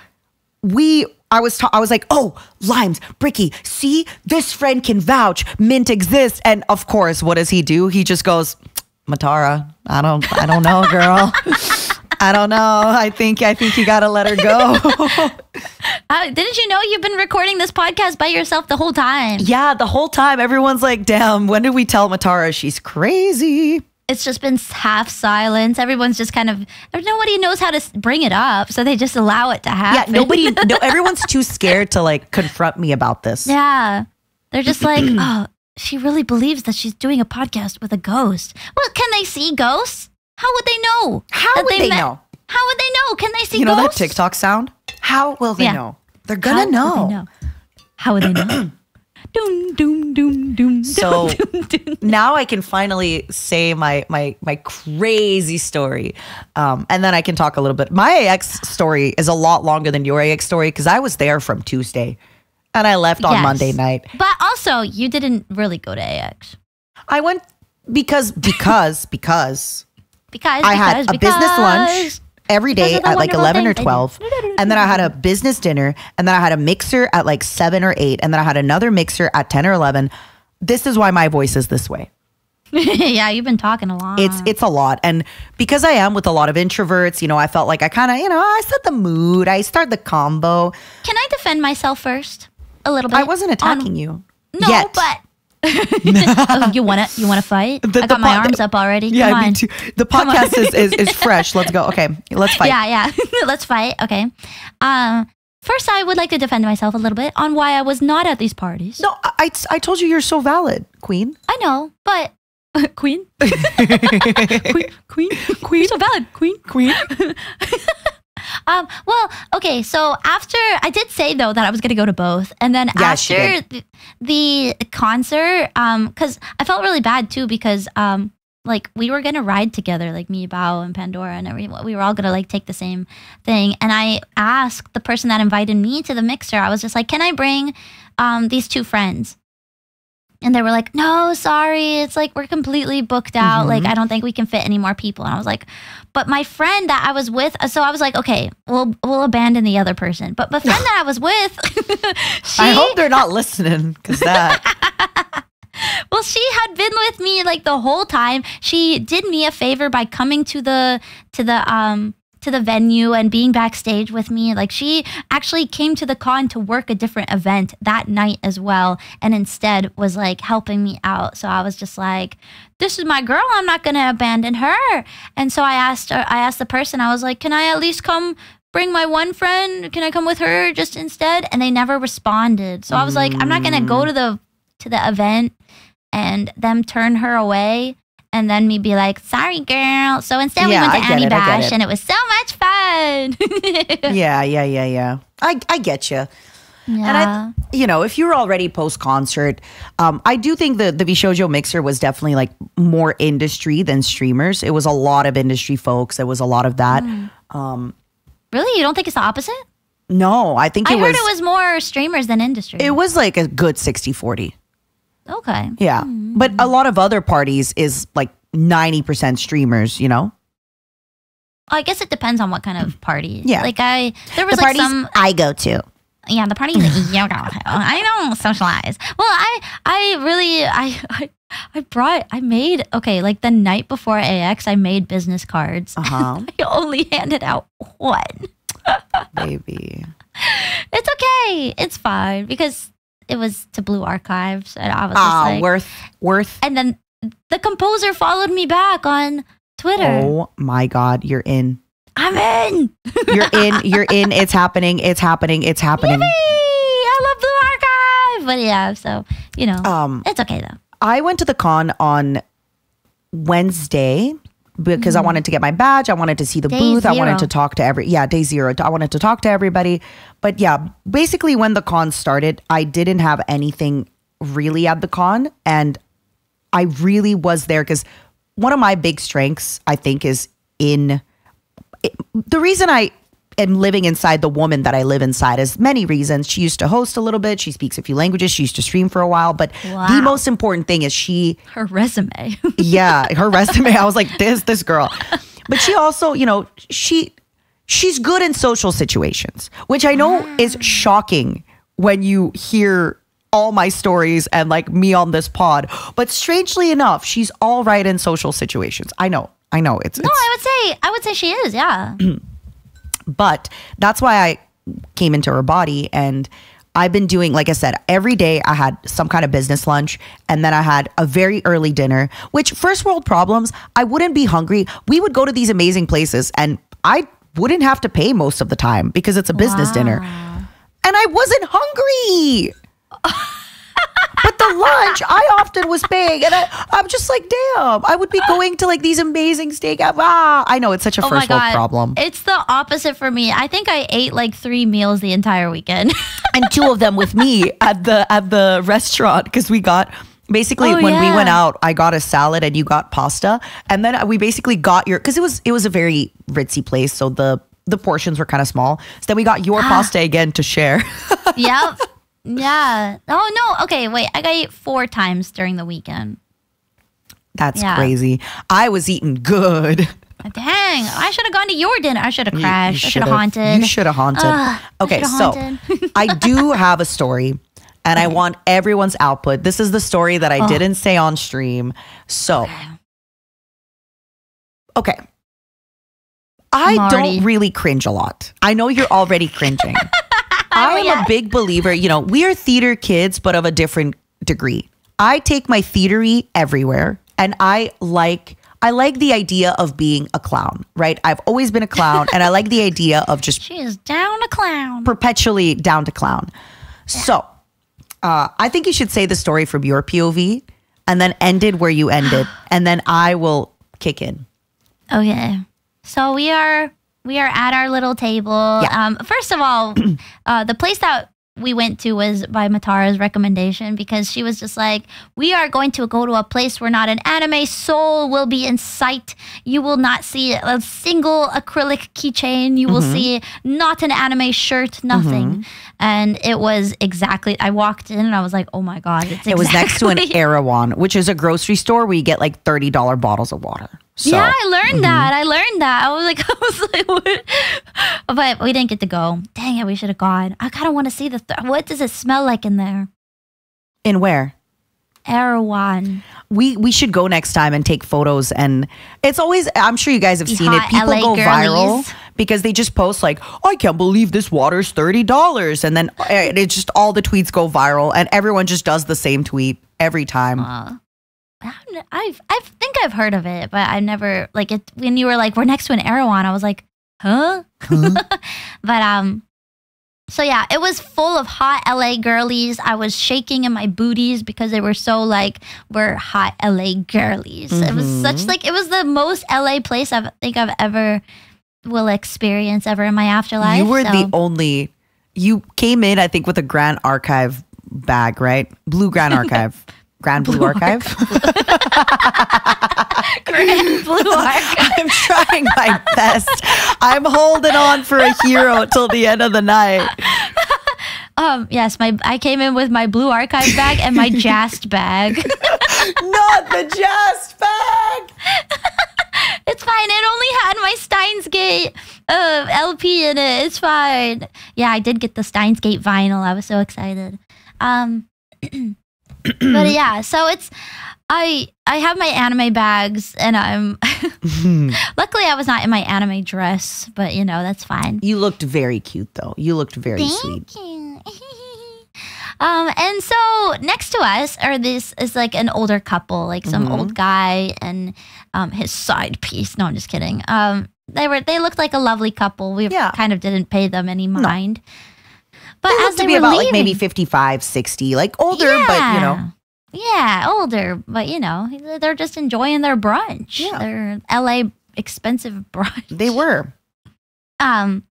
I was like, oh, Limes, Bricky, see, this friend can vouch. Mint exists. And of course, what does he do? He just goes, Matara, I don't know, girl. I don't know. I think you got to let her go. Didn't you know you've been recording this podcast by yourself the whole time? Yeah, the whole time. Everyone's like, damn, when did we tell Matara she's crazy? It's just been half silence. Everyone's just nobody knows how to bring it up, so they just allow it to happen. Yeah, everyone's too scared to confront me about this. Yeah, they're just like, oh, she really believes that she's doing a podcast with a ghost. Well, can they see ghosts? How would they know? How would they know? How would they know? Can they see ghosts? You know that TikTok sound? How will they know? They're gonna know. How would they know? Doom, doom, doom, doom. So now I can finally say my crazy story. And then I can talk a little bit. My AX story is a lot longer than your AX story because I was there from Tuesday and I left on Monday night. But also, you didn't really go to AX. I went because I had a business lunch every day at 11 or 12. And then I had a business dinner. And then I had a mixer at 7 or 8. And then I had another mixer at 10 or 11. This is why my voice is this way. Yeah, you've been talking a lot. It's a lot. And because I am with a lot of introverts, I felt like I kind of, I set the mood. I started the combo. Can I defend myself first? A little bit? I wasn't attacking you. No, yet. But... Oh, you wanna fight? I got my arms up already. Yeah, Come on. Me too. The podcast is fresh. Let's go. Okay, let's fight. Yeah. Let's fight. Okay. First, I would like to defend myself a little bit on why I was not at these parties. No, I told you you're so valid, Queen. I know, but Queen, Queen, you're so valid, Queen. Well, okay, so after, I did say though that I was going to go to both. And then after the concert, because I felt really bad too because we were going to ride together, me, Bao, and Pandora, and everyone. We were all going to take the same thing. And I asked the person that invited me to the mixer, I was just like, can I bring these two friends? And they were like, no, sorry. It's like, we're completely booked out. Like, I don't think we can fit any more people. And I was like, but my friend that I was with, so I was like, okay, we'll abandon the other person. But the friend that I was with, I hope they're not listening, because that. Well, she had been with me like the whole time. She did me a favor by coming to the venue and being backstage with me. Like, she actually came to the con to work a different event that night as well, and instead was like helping me out. So I was just like, this is my girl, I'm not gonna abandon her. And so I asked the person, I was like, can I at least come bring my one friend? Can I come with her just instead? And they never responded. So I was like, I'm not gonna go to the event and them turn her away and then me be like, sorry, girl. So instead we went to Annie Bash, and it was so much fun. Yeah. I get you. Yeah. And if you were already post-concert, I do think the Bishoujo Mixer was definitely like more industry than streamers. It was a lot of industry folks. There was a lot of that. Really? You don't think it's the opposite? No, I think I heard it was more streamers than industry. It was like a good 60-40. Okay. Yeah. But a lot of other parties is like 90% streamers, I guess it depends on what kind of party. Yeah. Like there was the like parties some I go to. Yeah, the parties that you go to. I don't socialize. Well, I made like the night before AX, I made business cards. I only handed out one. Baby. It's okay. It's fine because it was to Blue Archives, and I was just like, worth. And then the composer followed me back on Twitter. Oh my God, you're in. I'm in. You're in. It's happening. Yippee! I love Blue Archive. But yeah, so it's okay though. I went to the con on Wednesday because I wanted to get my badge. I wanted to see the booth. I wanted to talk to day zero. I wanted to talk to everybody. But yeah, basically when the con started, I didn't have anything really at the con. And I really was there because one of my big strengths, I think, is the reason I am living inside the woman that I live inside is many reasons. She used to host a little bit. She speaks a few languages. She used to stream for a while. But the most important thing is her resume. Yeah, her resume. I was like, this girl. But she also, she's good in social situations, which I know is shocking when you hear all my stories and like me on this pod. But strangely enough, she's all right in social situations. I know. I would say she is. Yeah. But that's why I came into her body, and I've been doing, like I said, every day I had some kind of business lunch, and then I had a very early dinner, which first world problems, I wouldn't be hungry. We would go to these amazing places and I wouldn't have to pay most of the time because it's a business dinner. And I wasn't hungry. But the lunch, I often was paying, and I'm just like, damn, I would be going to like these amazing steakhouse. I know it's such a first world problem. It's the opposite for me. I think I ate like 3 meals the entire weekend. And 2 of them with me at the restaurant, because we got basically when we went out, I got a salad and you got pasta, and then we basically got because it was a very ritzy place, so the portions were kind of small. So then we got your pasta again to share. Yep. Yeah. Oh no. Okay. Wait. I got ate 4 times during the weekend. That's crazy. I was eating good. Dang. I should have gone to your dinner. I should have crashed. I should have haunted. You should have haunted. Okay. So I do have a story, and I want everyone's output. This is the story that I didn't say on stream. So, okay. I don't really cringe a lot. I know you're already cringing. I am a big believer, we are theater kids, but of a different degree. I take my theatery everywhere, and I like the idea of being a clown, right? I've always been a clown, and I like the idea of just... She is down to clown. Perpetually down to clown. Yeah. So, I think you should say the story from your POV, and then end it where you ended, and then I will kick in. Okay. So we are at our little table. Yeah. First of all, the place that we went to was by Matara's recommendation, because she was just like, we are going to go to a place where not an anime soul will be in sight. You will not see a single acrylic keychain. You will see not an anime shirt, nothing. And it was exactly, I walked in and I was like, oh my God. It was next to an Erewhon, which is a grocery store where you get like $30 bottles of water. So, yeah, I learned that. I learned that. I was like, what? But we didn't get to go. Dang it, we should have gone. I kind of want to see what does it smell like in there? In where? Erewhon. We should go next time and take photos. And it's always, I'm sure you guys have seen it. People go viral because they just post like, I can't believe this water's $30. And then it's just all the tweets go viral and everyone just does the same tweet every time. I think I've heard of it, but I never, like, it when you were like, we're next to an Erewhon, I was like, huh? But so yeah, it was full of hot LA girlies. I was shaking in my booties because they were so like, we're hot LA girlies. It was such like, it was the most LA place I think I've ever will experience ever in my afterlife. You were the only, you came in, I think, with a Grand Archive bag, right? Blue Grand Archive. Grand Blue Archive. Grand Blue Archive. I'm trying my best. I'm holding on for a hero till the end of the night. Yes, I came in with my Blue Archive bag and my Jast bag. Not the Jast bag. It's fine. It only had my Steins Gate LP in it. It's fine. Yeah, I did get the Steins Gate vinyl. I was so excited. But yeah, so it's I have my anime bags and I'm luckily I was not in my anime dress, but you know, that's fine. You looked very cute though. You looked very sweet. Thank you. And so next to us this is like an older couple, like some old guy and his side piece. No, I'm just kidding. They looked like a lovely couple. We kind of didn't pay them any mind. No. But they as look to be about like maybe 55, 60, like older, but you know. Yeah, older, but you know, they're just enjoying their brunch. Yeah. Their LA expensive brunch. They were. And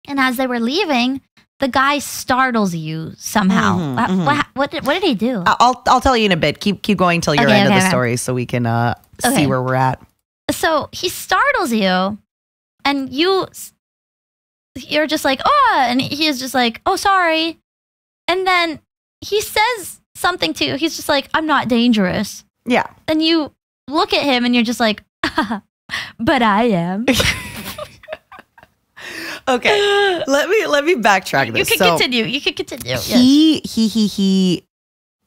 as they were leaving, the guy startles you somehow. What did he do? I'll tell you in a bit. Keep going till your end of the story so we can see where we're at. So he startles you, and you're just like, oh, and he is just like, oh, sorry. And then he says something to you. He's just like, I'm not dangerous. Yeah. And you look at him and you're just like, but I am. Okay. Let me backtrack this. You can continue. He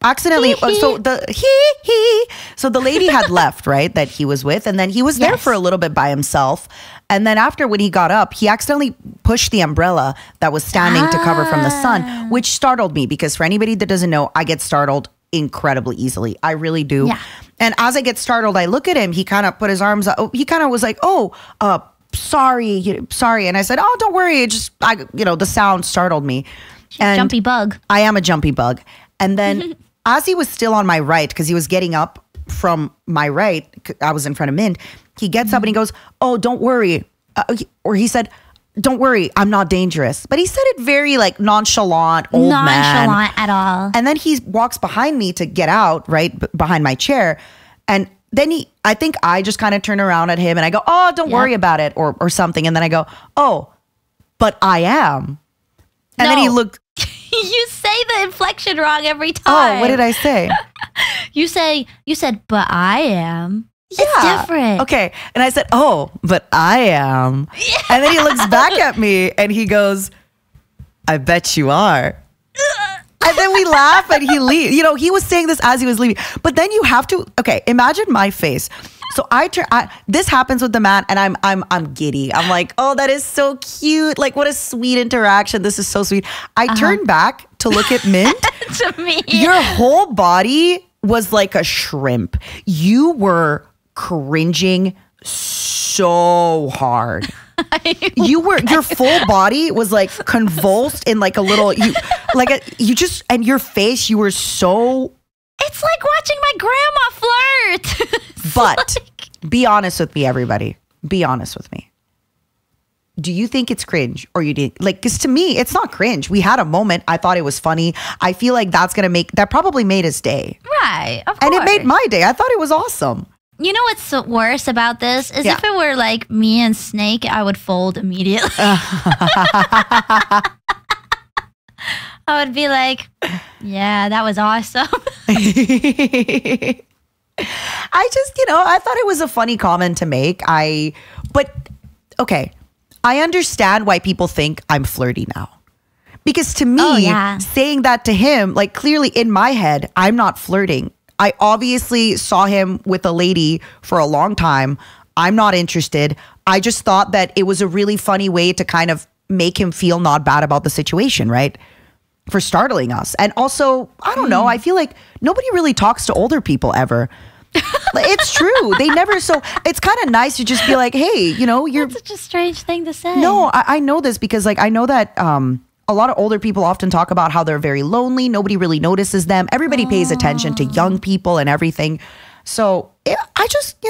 accidentally so the lady had left, right, that he was with, and then he was there for a little bit by himself, and then after when he got up, he accidentally pushed the umbrella that was standing to cover from the sun, which startled me because for anybody that doesn't know, I get startled incredibly easily. I really do. And as I get startled, I look at him. He kind of put his arms up. He kind of was like, sorry. And I said, oh, don't worry. The sound startled me. And jumpy bug. I am a jumpy bug. And then as he was still on my right, because he was getting up from my right, I was in front of Mint, he gets up and he goes, oh, don't worry. Or he said, don't worry, I'm not dangerous. But he said it very like nonchalant, old man. Nonchalant at all. And then he walks behind me to get out, right, behind my chair. And then I think I just kind of turn around at him and I go, oh, don't worry about it or something. And then I go, oh, but I am. And then he looked. You say the inflection wrong every time. Oh, what did I say? You said, but I am. Yeah. It's different. Okay. And I said, oh, but I am. Yeah. And then he looks back at me and he goes, I bet you are. And then we laugh and he leaves. You know, he was saying this as he was leaving. But then you have to, okay, imagine my face. So this happens with the man and I'm giddy. I'm like, oh, that is so cute. Like, what a sweet interaction. This is so sweet. I turn back to look at Mint. To me. Your whole body was like a shrimp. You were cringing so hard. Your full body was like convulsed in like a little, and your face, you were so. It's like watching my grandma flirt. But be honest with me, everybody. Be honest with me. do you think it's cringe or you didn't? Like, because to me, it's not cringe. We had a moment. I thought it was funny. I feel like that probably made his day. Right, of course. And it made my day. I thought it was awesome. You know what's worse about this is if it were like me and Snake, I would fold immediately. I would be like, yeah, that was awesome. I just, I thought it was a funny comment to make. But okay, I understand why people think I'm flirty now. Because to me, saying that to him, like clearly in my head, I'm not flirting. I obviously saw him with a lady for a long time. I'm not interested. I just thought that it was a really funny way to kind of make him feel not bad about the situation, right? For startling us. And also, I don't know, I feel like nobody really talks to older people ever. It's true. They never. So it's kind of nice to just be like, hey, you're. That's such a strange thing to say. No, I know this because like I know that a lot of older people often talk about how they're very lonely. Nobody really notices them. Everybody pays attention to young people and everything. So I just,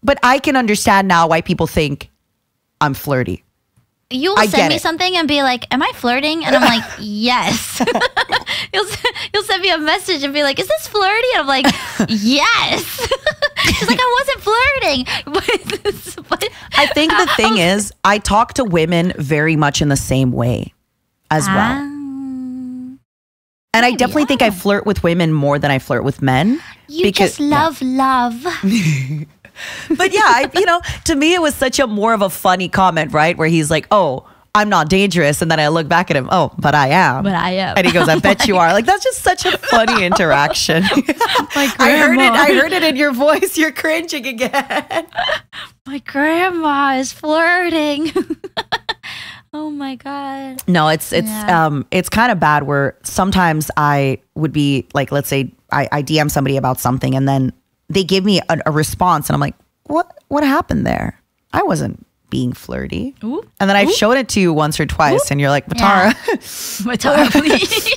but I can understand now why people think I'm flirty. You'll send me something and be like, am I flirting? And I'm like, yes. You'll send me a message and be like, is this flirty? And I'm like, yes. She's like, I wasn't flirting. But I think the thing is, I talk to women very much in the same way as well. And I definitely think I flirt with women more than I flirt with men. You just love. But yeah, to me, it was such a more of a funny comment, right? Where he's like, oh, I'm not dangerous. And then I look back at him, oh, but I am. And he goes, I bet you are. Like, that's just such a funny interaction. I heard it in your voice. You're cringing again. My grandma is flirting. Oh my God. No, it's kind of bad where sometimes I would be like, let's say I DM somebody about something and then they give me a response and I'm like, what happened there? I wasn't being flirty. Ooh. And then I've shown it to you once or twice and you're like, Matara. Matara, please.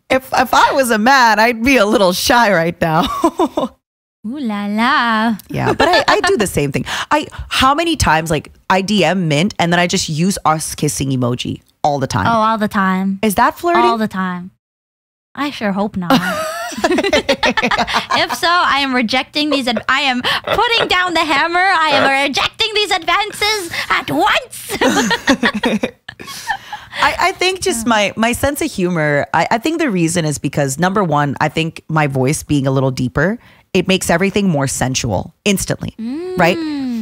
If I was a man, I'd be a little shy right now. Ooh la la. Yeah, but I do the same thing. How many times like I DM Mint and then I just use us kissing emoji all the time? Oh, all the time. Is that flirting? All the time. I sure hope not. If so, I am rejecting these. I am putting down the hammer. I am rejecting these advances at once. I think just my sense of humor, I think the reason is because number one, I think my voice being a little deeper, it makes everything more sensual instantly, right?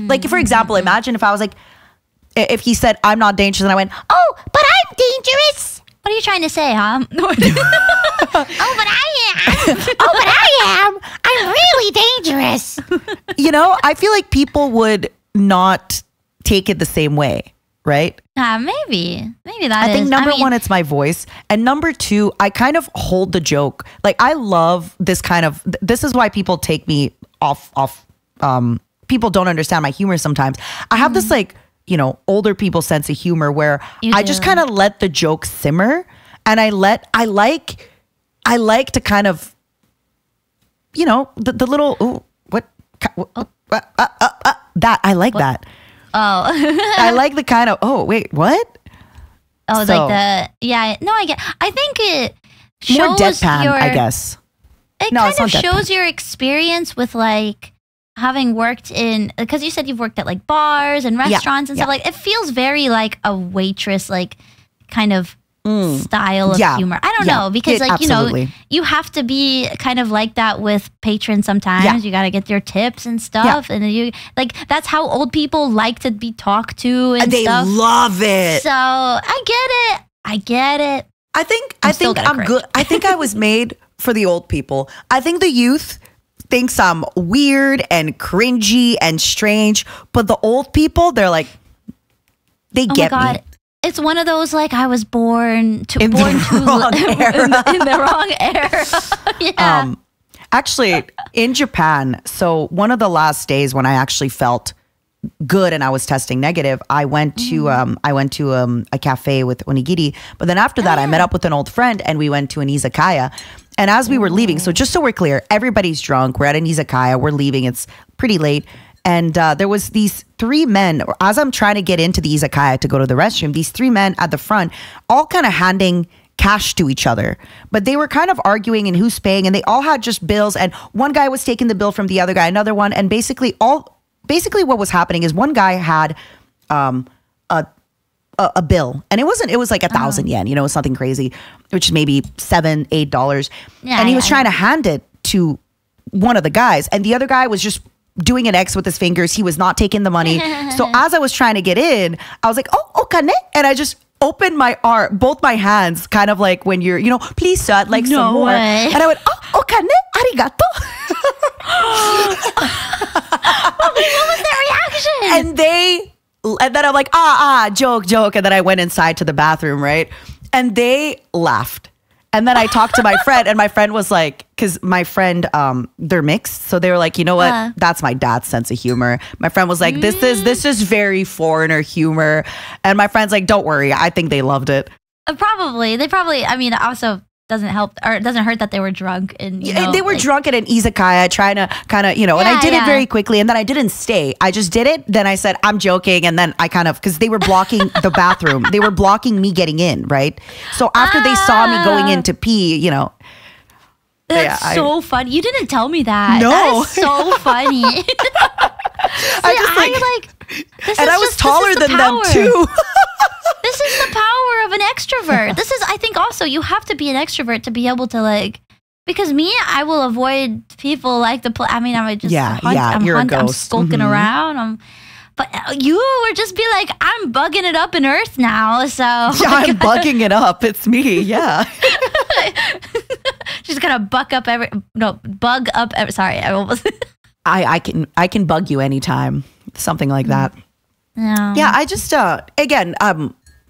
Like for example, imagine if I was like, if he said, I'm not dangerous and I went, oh, but I'm dangerous. What are you trying to say, huh? Oh, but I am. Oh, but I am. I'm really dangerous. I feel like people would not take it the same way, right? Maybe that I think number one, it's my voice. And number two, I kind of hold the joke. Like I love this this is why people take me off. People don't understand my humor sometimes. I have this like, older people sense of humor where I just kind of let the joke simmer and I like to kind of, the little, that, I like that. Oh. I like the kind of, oh, wait, what? Oh, so, like I think it shows more deadpan, I guess. It kind of shows your experience with like, having worked because you said you've worked at like bars and restaurants and stuff, like it feels very like a waitress, like kind of style of humor. I don't know, because like, you have to be kind of like that with patrons sometimes. Yeah. You got to get your tips and stuff. And you like, that's how old people like to be talked to and they stuff. love it. So I get it. I think I'm good. I think I was made for the old people. I think the youth thinks I'm weird and cringy and strange, but the old people, they're like, they get me. It's one of those like I was born in the wrong era. Yeah. Actually, in Japan, so one of the last days when I actually felt good and I was testing negative, I went to a cafe with onigiri. But then after that, I met up with an old friend and we went to an izakaya. And as we were leaving, so just so we're clear, everybody's drunk. We're at an izakaya. We're leaving. It's pretty late. And there was these 3 men, as I'm trying to get into the izakaya to go to the restroom, these 3 men at the front, all kind of handing cash to each other. But they were kind of arguing and who's paying, and they all had just bills. And one guy was taking the bill from the other guy, another one. And basically what was happening is one guy had a bill, and it was like 1,000 yen, you know, something crazy, which is maybe $7-8. Yeah, and he was trying to hand it to one of the guys, and the other guy was just doing an X with his fingers. He was not taking the money. So as I was trying to get in, I was like, oh, okane, and I just opened my arm, both my hands, kind of like when you're, you know, please sir, I'd like some more. Way. And I went, oh, okane, arigato. What was their reaction? And then I'm like, joke. And then I went inside to the bathroom, right? And they laughed. And then I talked to my friend, and my friend was like, because my friend, they're mixed. So they were like, you know what? That's my dad's sense of humor. My friend was like, this is very foreigner humor. And my friend's like, don't worry. I think they loved it. Probably. I mean, also doesn't help, or it doesn't hurt that they were drunk. And they were drunk at an izakaya trying to kind of, you know, and I did it very quickly, and then I didn't stay. I just did it. Then I said, I'm joking. And then I kind of, because they were blocking the bathroom. They were blocking me getting in, right? So after they saw me going in to pee, you know. That's so funny. You didn't tell me that. No. That is so funny. I was taller than them too. This is the power of an extrovert. This is, I think, also you have to be an extrovert to be able to like. Because me, I will avoid people like the. I mean, I would just I'm skulking around. But you were just be like, I'm bugging it up in Earth now. So yeah, I'm bugging it up. It's me. Yeah. She's gonna bug up every. Sorry, I almost. I can bug you anytime. Something like that. Yeah. Yeah. I just again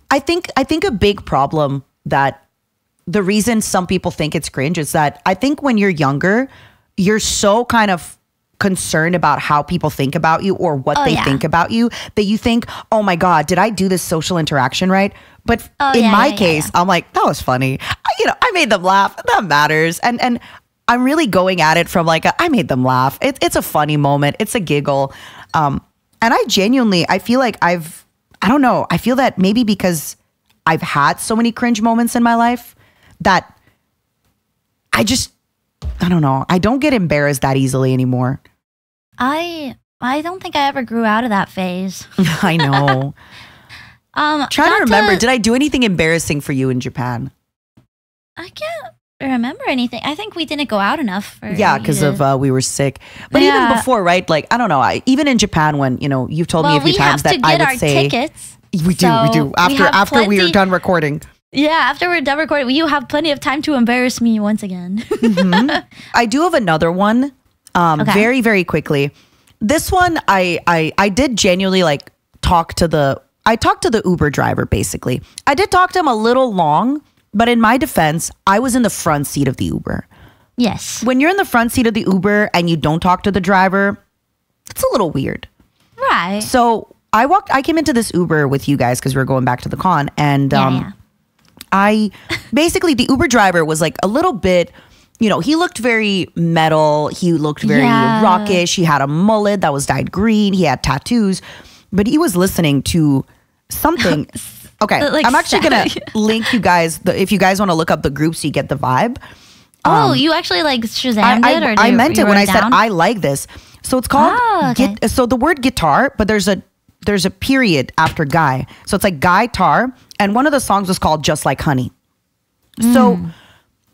I think a big problem that the reason some people think it's cringe is that I think when you're younger, you're so kind of concerned about how people think about you or what they think about you that you think, oh my God, did I do this social interaction right? But in my case, I'm like, that was funny. I made them laugh. That matters. And I'm really going at it from like, I made them laugh. It's a funny moment. It's a giggle. And I feel like I don't know. I feel that maybe because I've had so many cringe moments in my life that I don't know. I don't get embarrassed that easily anymore. I don't think I ever grew out of that phase. I know. Trying to remember, did I do anything embarrassing for you in Japan? I can't remember anything. I think we didn't go out enough. Because of we were sick. But even before, right? Like, I don't know. Even in Japan, when, you know, you've told me a few times that I would say. Tickets. We do. After we are done recording. Yeah, after we're done recording, you have plenty of time to embarrass me once again. I do have another one. Very, very quickly. This one, I did genuinely like talked to the Uber driver, basically. I did talk to him a little long, but in my defense, I was in the front seat of the Uber. Yes. When you're in the front seat of the Uber and you don't talk to the driver, it's a little weird. Right. So I came into this Uber with you guys because we were going back to the con, and I basically, the Uber driver was like a little bit, you know, he looked very metal. He looked very rockish. He had a mullet that was dyed green. He had tattoos, but he was listening to something. Okay, like I'm actually going to link you guys. If you guys want to look up the group so you get the vibe. You actually like Shazammed it? Or I meant it when I said I like this. So it's called, so the word guitar, but there's a period after guy. So it's like guy-tar. And one of the songs was called Just Like Honey. So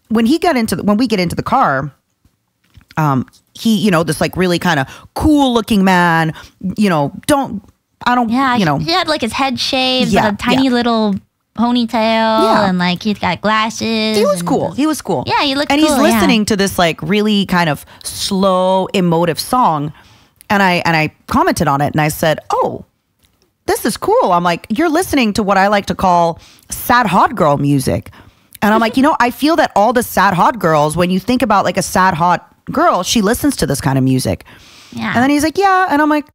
when we get into the car, he, you know, this like really kind of cool looking man, you know, he had like his head shaved, but a tiny little ponytail, and like he's got glasses. He was cool. Yeah, he looked cool. And he's listening to this like really kind of slow, emotive song. And I commented on it and I said, oh, this is cool. I'm like, you're listening to what I like to call sad hot girl music. And I'm like, you know, I feel that all the sad hot girls, when you think about like a sad hot girl, she listens to this kind of music. Yeah. And then he's like, yeah. And I'm like,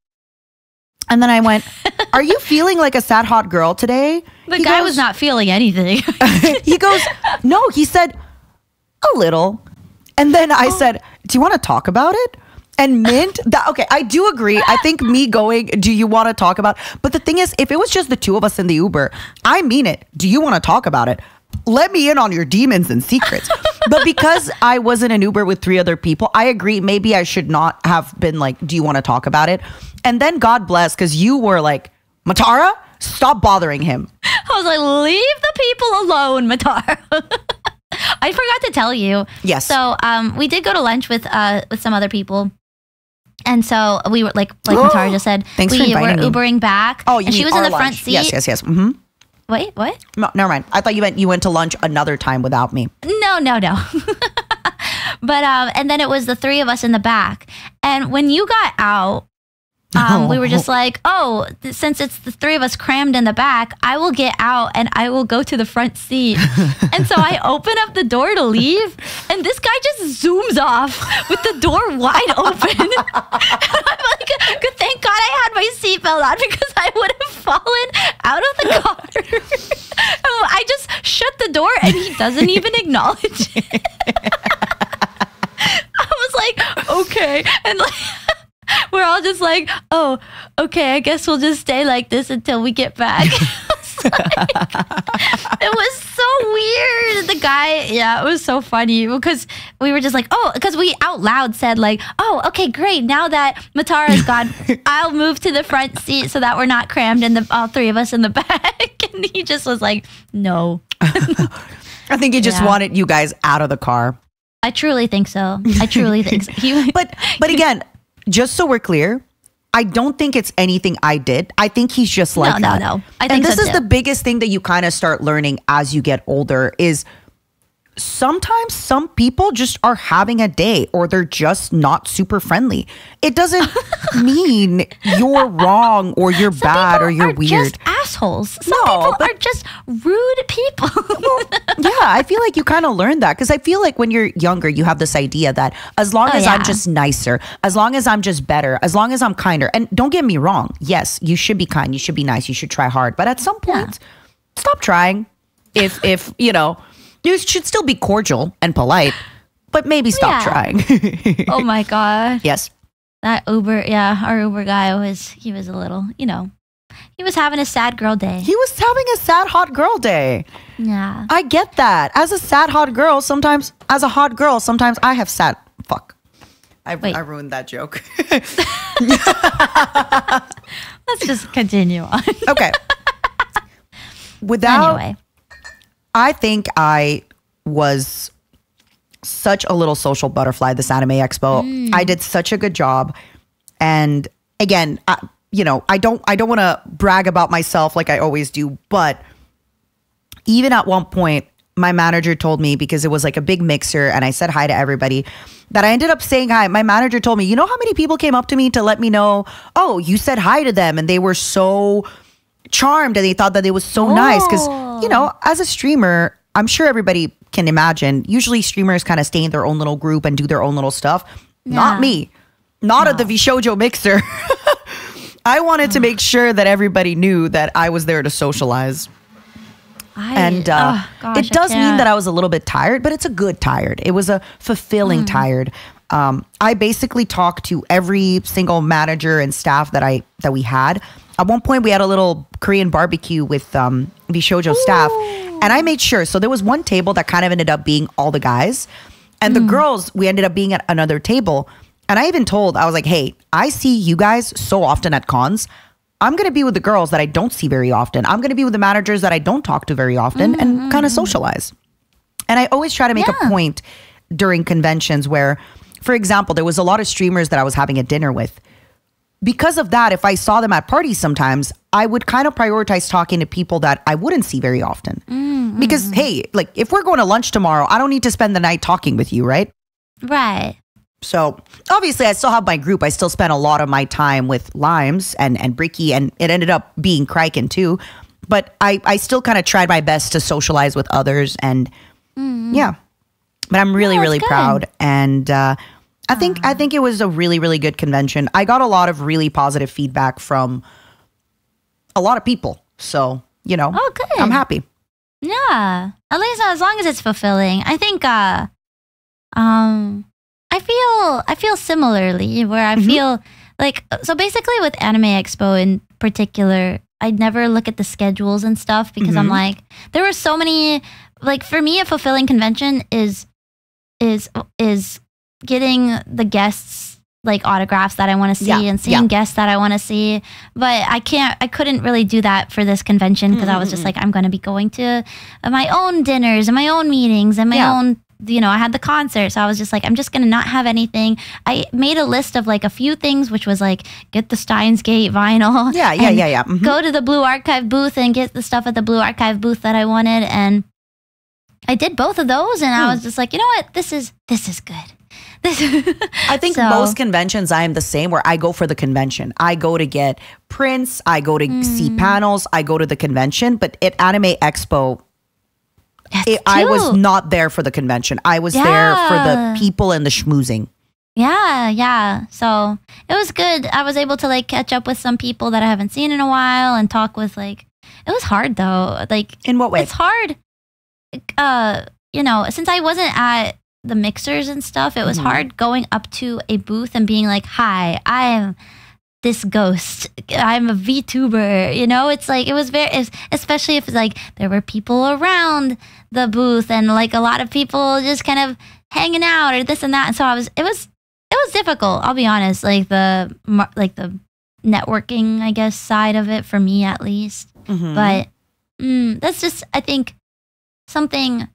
and then I went, are you feeling like a sad hot girl today? The guy was not feeling anything. He goes, no, he said, a little. And then I said, do you want to talk about it? And Mint, okay, I do agree. I think me going, do you want to talk about? But the thing is, if it was just the two of us in the Uber, I mean it. Do you want to talk about it? Let me in on your demons and secrets. But because I was in an Uber with 3 other people, I agree. Maybe I should not have been like, do you want to talk about it? And then God bless, because you were like, Matara, stop bothering him. I was like, leave the people alone, Matara. I forgot to tell you. Yes. So we did go to lunch with some other people. And so we were like Matara just said, Thanks for we were inviting me. Ubering back. Oh, you and she mean was in the our front lunch. seat. Yes. Mm-hmm. Wait, what? No, never mind. I thought you meant you went to lunch another time without me. No. But and then it was the 3 of us in the back. And when you got out, we were just like, oh, since it's the 3 of us crammed in the back, I will get out and I will go to the front seat. And so I open up the door to leave, and this guy just zooms off with the door wide open. And I'm like, good, thank God I had my seatbelt on, because I would have fallen out of the car. I just shut the door and he doesn't even acknowledge it. I was like, okay. And like, we're all just like, oh, okay, I guess we'll just stay like this until we get back. It was so weird. The guy, yeah, it was so funny because we were just like, oh, because we out loud said like, oh, okay, great. Now that Matara's gone, I'll move to the front seat so that we're not crammed in all 3 of us in the back. And he just was like, no. I think he just wanted you guys out of the car. I truly think so. I truly think so. But again, just so we're clear, I don't think it's anything I did. I think he's just like that. No. I think and this so is too. the biggest thing that you kind of start learning as you get older is sometimes some people just are having a day or they're just not super friendly. It doesn't mean you're wrong or you're bad or you're weird. Just assholes. Some people are just rude people. Yeah, I feel like you kind of learn that because I feel like when you're younger, you have this idea that as long as I'm just nicer, as long as I'm just better, as long as I'm kinder, and don't get me wrong, yes, you should be kind, you should be nice, you should try hard, but at some point, stop trying. If you know, you should still be cordial and polite, but maybe stop trying. Oh my God. Yes. That Uber, our Uber guy he was a little, he was having a sad girl day. He was having a sad hot girl day. Yeah. I get that. As a sad hot girl, sometimes I have sad, fuck. I ruined that joke. Let's just continue on. Okay. Anyway. I think I was such a little social butterfly this Anime Expo. I did such a good job. And again, I don't want to brag about myself like I always do, but even at one point, my manager told me, because it was like a big mixer and I said hi to everybody, that I ended up saying hi. My manager told me, you know how many people came up to me to let me know, oh, you said hi to them and they were so charmed and they thought that it was so nice. Because, as a streamer, I'm sure everybody can imagine, usually streamers kind of stay in their own little group and do their own little stuff. Yeah. Not me. Not at the Vishojo mixer. I wanted to make sure that everybody knew that I was there to socialize. It does mean that I was a little bit tired, but it's a good tired. It was a fulfilling tired. I basically talked to every single manager and staff that we had. At one point, we had a little Korean barbecue with Vishojo staff, and I made sure. So there was one table that kind of ended up being all the guys, and the girls, we ended up being at another table. And I even I was like, hey, I see you guys so often at cons. I'm going to be with the girls that I don't see very often. I'm going to be with the managers that I don't talk to very often and kind of socialize. And I always try to make a point during conventions where, for example, there was a lot of streamers that I was having a dinner with. Because of that, if I saw them at parties sometimes, I would kind of prioritize talking to people that I wouldn't see very often. Because, hey, like if we're going to lunch tomorrow, I don't need to spend the night talking with you, right? Right. So obviously I still have my group. I still spent a lot of my time with Limes and Bricky, and it ended up being Kraken too. But I still kind of tried my best to socialize with others, and but I'm really proud. And I think it was a really, really good convention. I got a lot of really positive feedback from a lot of people. So, good. I'm happy. Yeah. At least as long as it's fulfilling. I think I feel similarly where I feel like, so basically with Anime Expo in particular, I'd never look at the schedules and stuff because I'm like, there were so many, like for me, a fulfilling convention is getting the guests like autographs that I want to see and seeing guests that I want to see. But I couldn't really do that for this convention because I was just like, I'm going to be going to my own dinners and my own meetings and my own, I had the concert. So I was just like, I'm just going to not have anything. I made a list of like a few things, which was like, get the Steins Gate vinyl. Go to the Blue Archive booth and get the stuff at the Blue Archive booth that I wanted. And I did both of those. And I was just like, you know what? This is good. I think most conventions I am the same where I go for the convention. I go to get prints, I go to see panels, I go to the convention. But at Anime Expo, I was not there for the convention. I was there for the people and the schmoozing. Yeah. So it was good. I was able to like catch up with some people that I haven't seen in a while and talk with like, it was hard though. Like, in what way? It's hard. Since I wasn't at the mixers and stuff, it was hard going up to a booth and being like, hi, I am this ghost, I'm a VTuber, it's like, it was especially if like there were people around the booth and like a lot of people just kind of hanging out or this and that, and so it was difficult, I'll be honest, like the networking, I guess, side of it for me at least. But that's just, I think, something.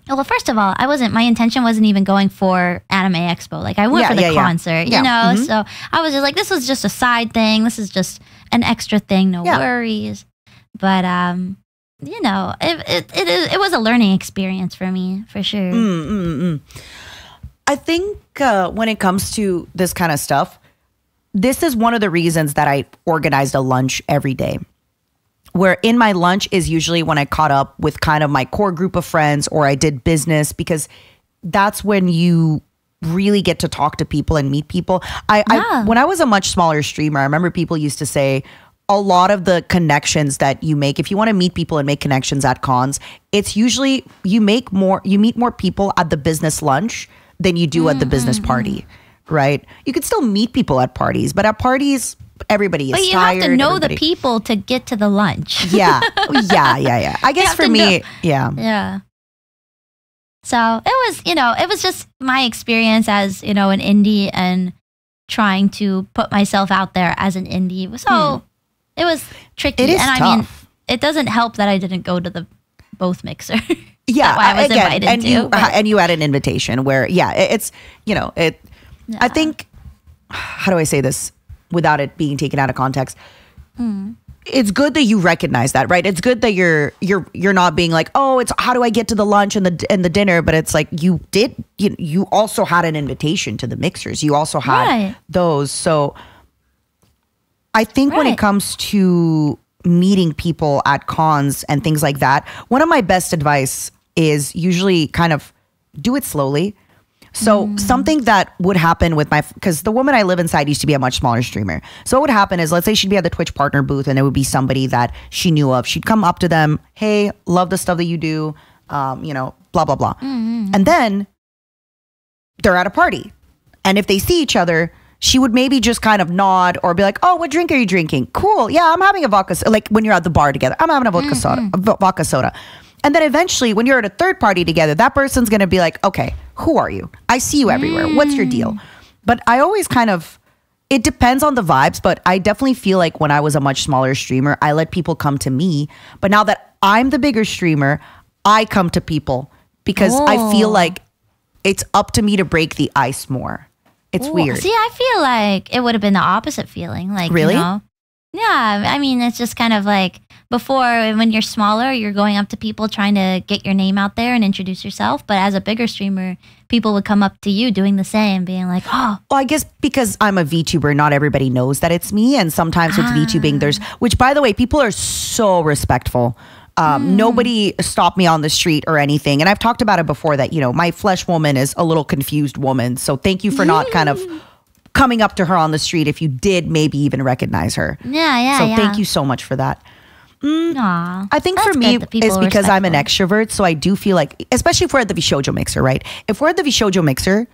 Well, first of all, my intention wasn't even going for Anime Expo. Like, I went for the concert, you know? So I was just like, this was just a side thing. This is just an extra thing. No worries. But, it was a learning experience for me, for sure. I think when it comes to this kind of stuff, this is one of the reasons that I organized a lunch every day. Where in my lunch is usually when I caught up with kind of my core group of friends or I did business, because that's when you really get to talk to people and meet people. When I was a much smaller streamer, I remember people used to say a lot of the connections that you make, if you want to meet people and make connections at cons, it's usually you meet more people at the business lunch than you do at the business party, right? You can still meet people at parties, but at parties, everybody is tired. But you have to know the people to get to the lunch. Yeah. I guess for me, Yeah. So it was just my experience as, an indie and trying to put myself out there as an indie. So it was tricky. It is tough. I mean, it doesn't help that I didn't go to the both mixer. Yeah. That's why I was invited and you had an invitation where, it's, I think, how do I say this without it being taken out of context? It's good that you recognize that, right? It's good that you're not being like, oh, it's how do I get to the lunch and the dinner? But it's like you also had an invitation to the mixers. You also had those. So I think when it comes to meeting people at cons and things like that, one of my best advice is usually kind of do it slowly. So something that would happen with because the woman I live inside used to be a much smaller streamer. So what would happen is, let's say she'd be at the Twitch partner booth and it would be somebody that she knew of. She'd come up to them, hey, love the stuff that you do, blah, blah, blah. And then they're at a party. And if they see each other, she would maybe just kind of nod or be like, oh, what drink are you drinking? Cool. Yeah, I'm having a vodka. Like when you're at the bar together, I'm having a vodka soda. And then eventually when you're at a third party together, that person's going to be like, okay, who are you? I see you everywhere. What's your deal? But I always it depends on the vibes, but I definitely feel like when I was a much smaller streamer, I let people come to me. But now that I'm the bigger streamer, I come to people because I feel like it's up to me to break the ice more. It's weird. See, I feel like it would have been the opposite feeling. Like, really? Yeah, I mean, it's just kind of like before, when you're smaller, you're going up to people trying to get your name out there and introduce yourself. But as a bigger streamer, people would come up to you doing the same, being like, oh. Well, I guess because I'm a VTuber, not everybody knows that it's me. And sometimes with VTubing, which by the way, people are so respectful. Nobody stopped me on the street or anything. And I've talked about it before that, my flesh woman is a little confused woman. So thank you for not kind of coming up to her on the street if you did maybe even recognize her. Yeah. So thank you so much for that. I think for me, it's because I'm an extrovert. So I do feel like, especially if we're at the Vishojo mixer, right? If we're at the Vishojo mixer,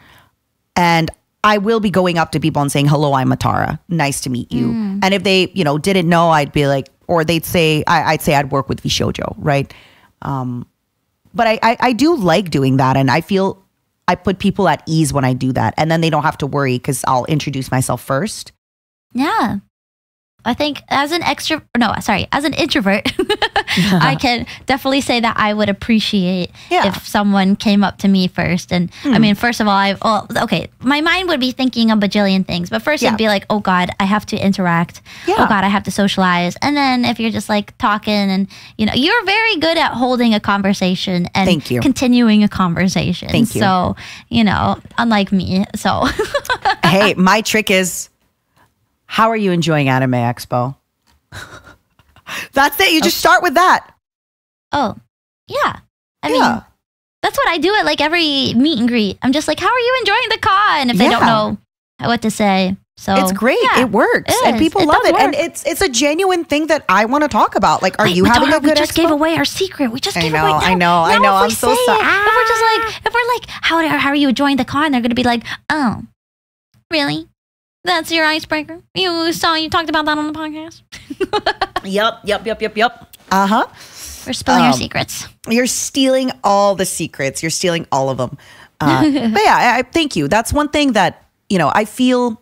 And I will be going up to people and saying, hello, I'm Matara. Nice to meet you. And if they, didn't know, I'd be like, or they'd say, I'd say I'd work with Vishojo, right? But I do like doing that. And I feel I put people at ease when I do that. And then they don't have to worry because I'll introduce myself first. Yeah. I think as an introvert, I can definitely say that I would appreciate if someone came up to me first. And I mean, first of all, my mind would be thinking a bajillion things. But first it'd be like, oh God, I have to interact. Yeah. Oh God, I have to socialize. And then if you're just like talking and, you're very good at holding a conversation and continuing a conversation. Thank you. So, unlike me. So. Hey, my trick is, how are you enjoying Anime Expo? That's it. You just start with that. Oh, yeah. I mean, that's what I do at like every meet and greet. I'm just like, how are you enjoying the con? If they don't know what to say. So it's great. It works. And people love it. And it's a genuine thing that I want to talk about. Like, are you having a good expo? We just gave away our secret. We just gave away. I know. I'm so sorry. If we're like, how are you enjoying the con? They're going to be like, oh, really? That's your icebreaker? You talked about that on the podcast? Yep. Uh-huh. We're spilling our secrets. You're stealing all the secrets. You're stealing all of them. But yeah, I thank you. That's one thing that, I feel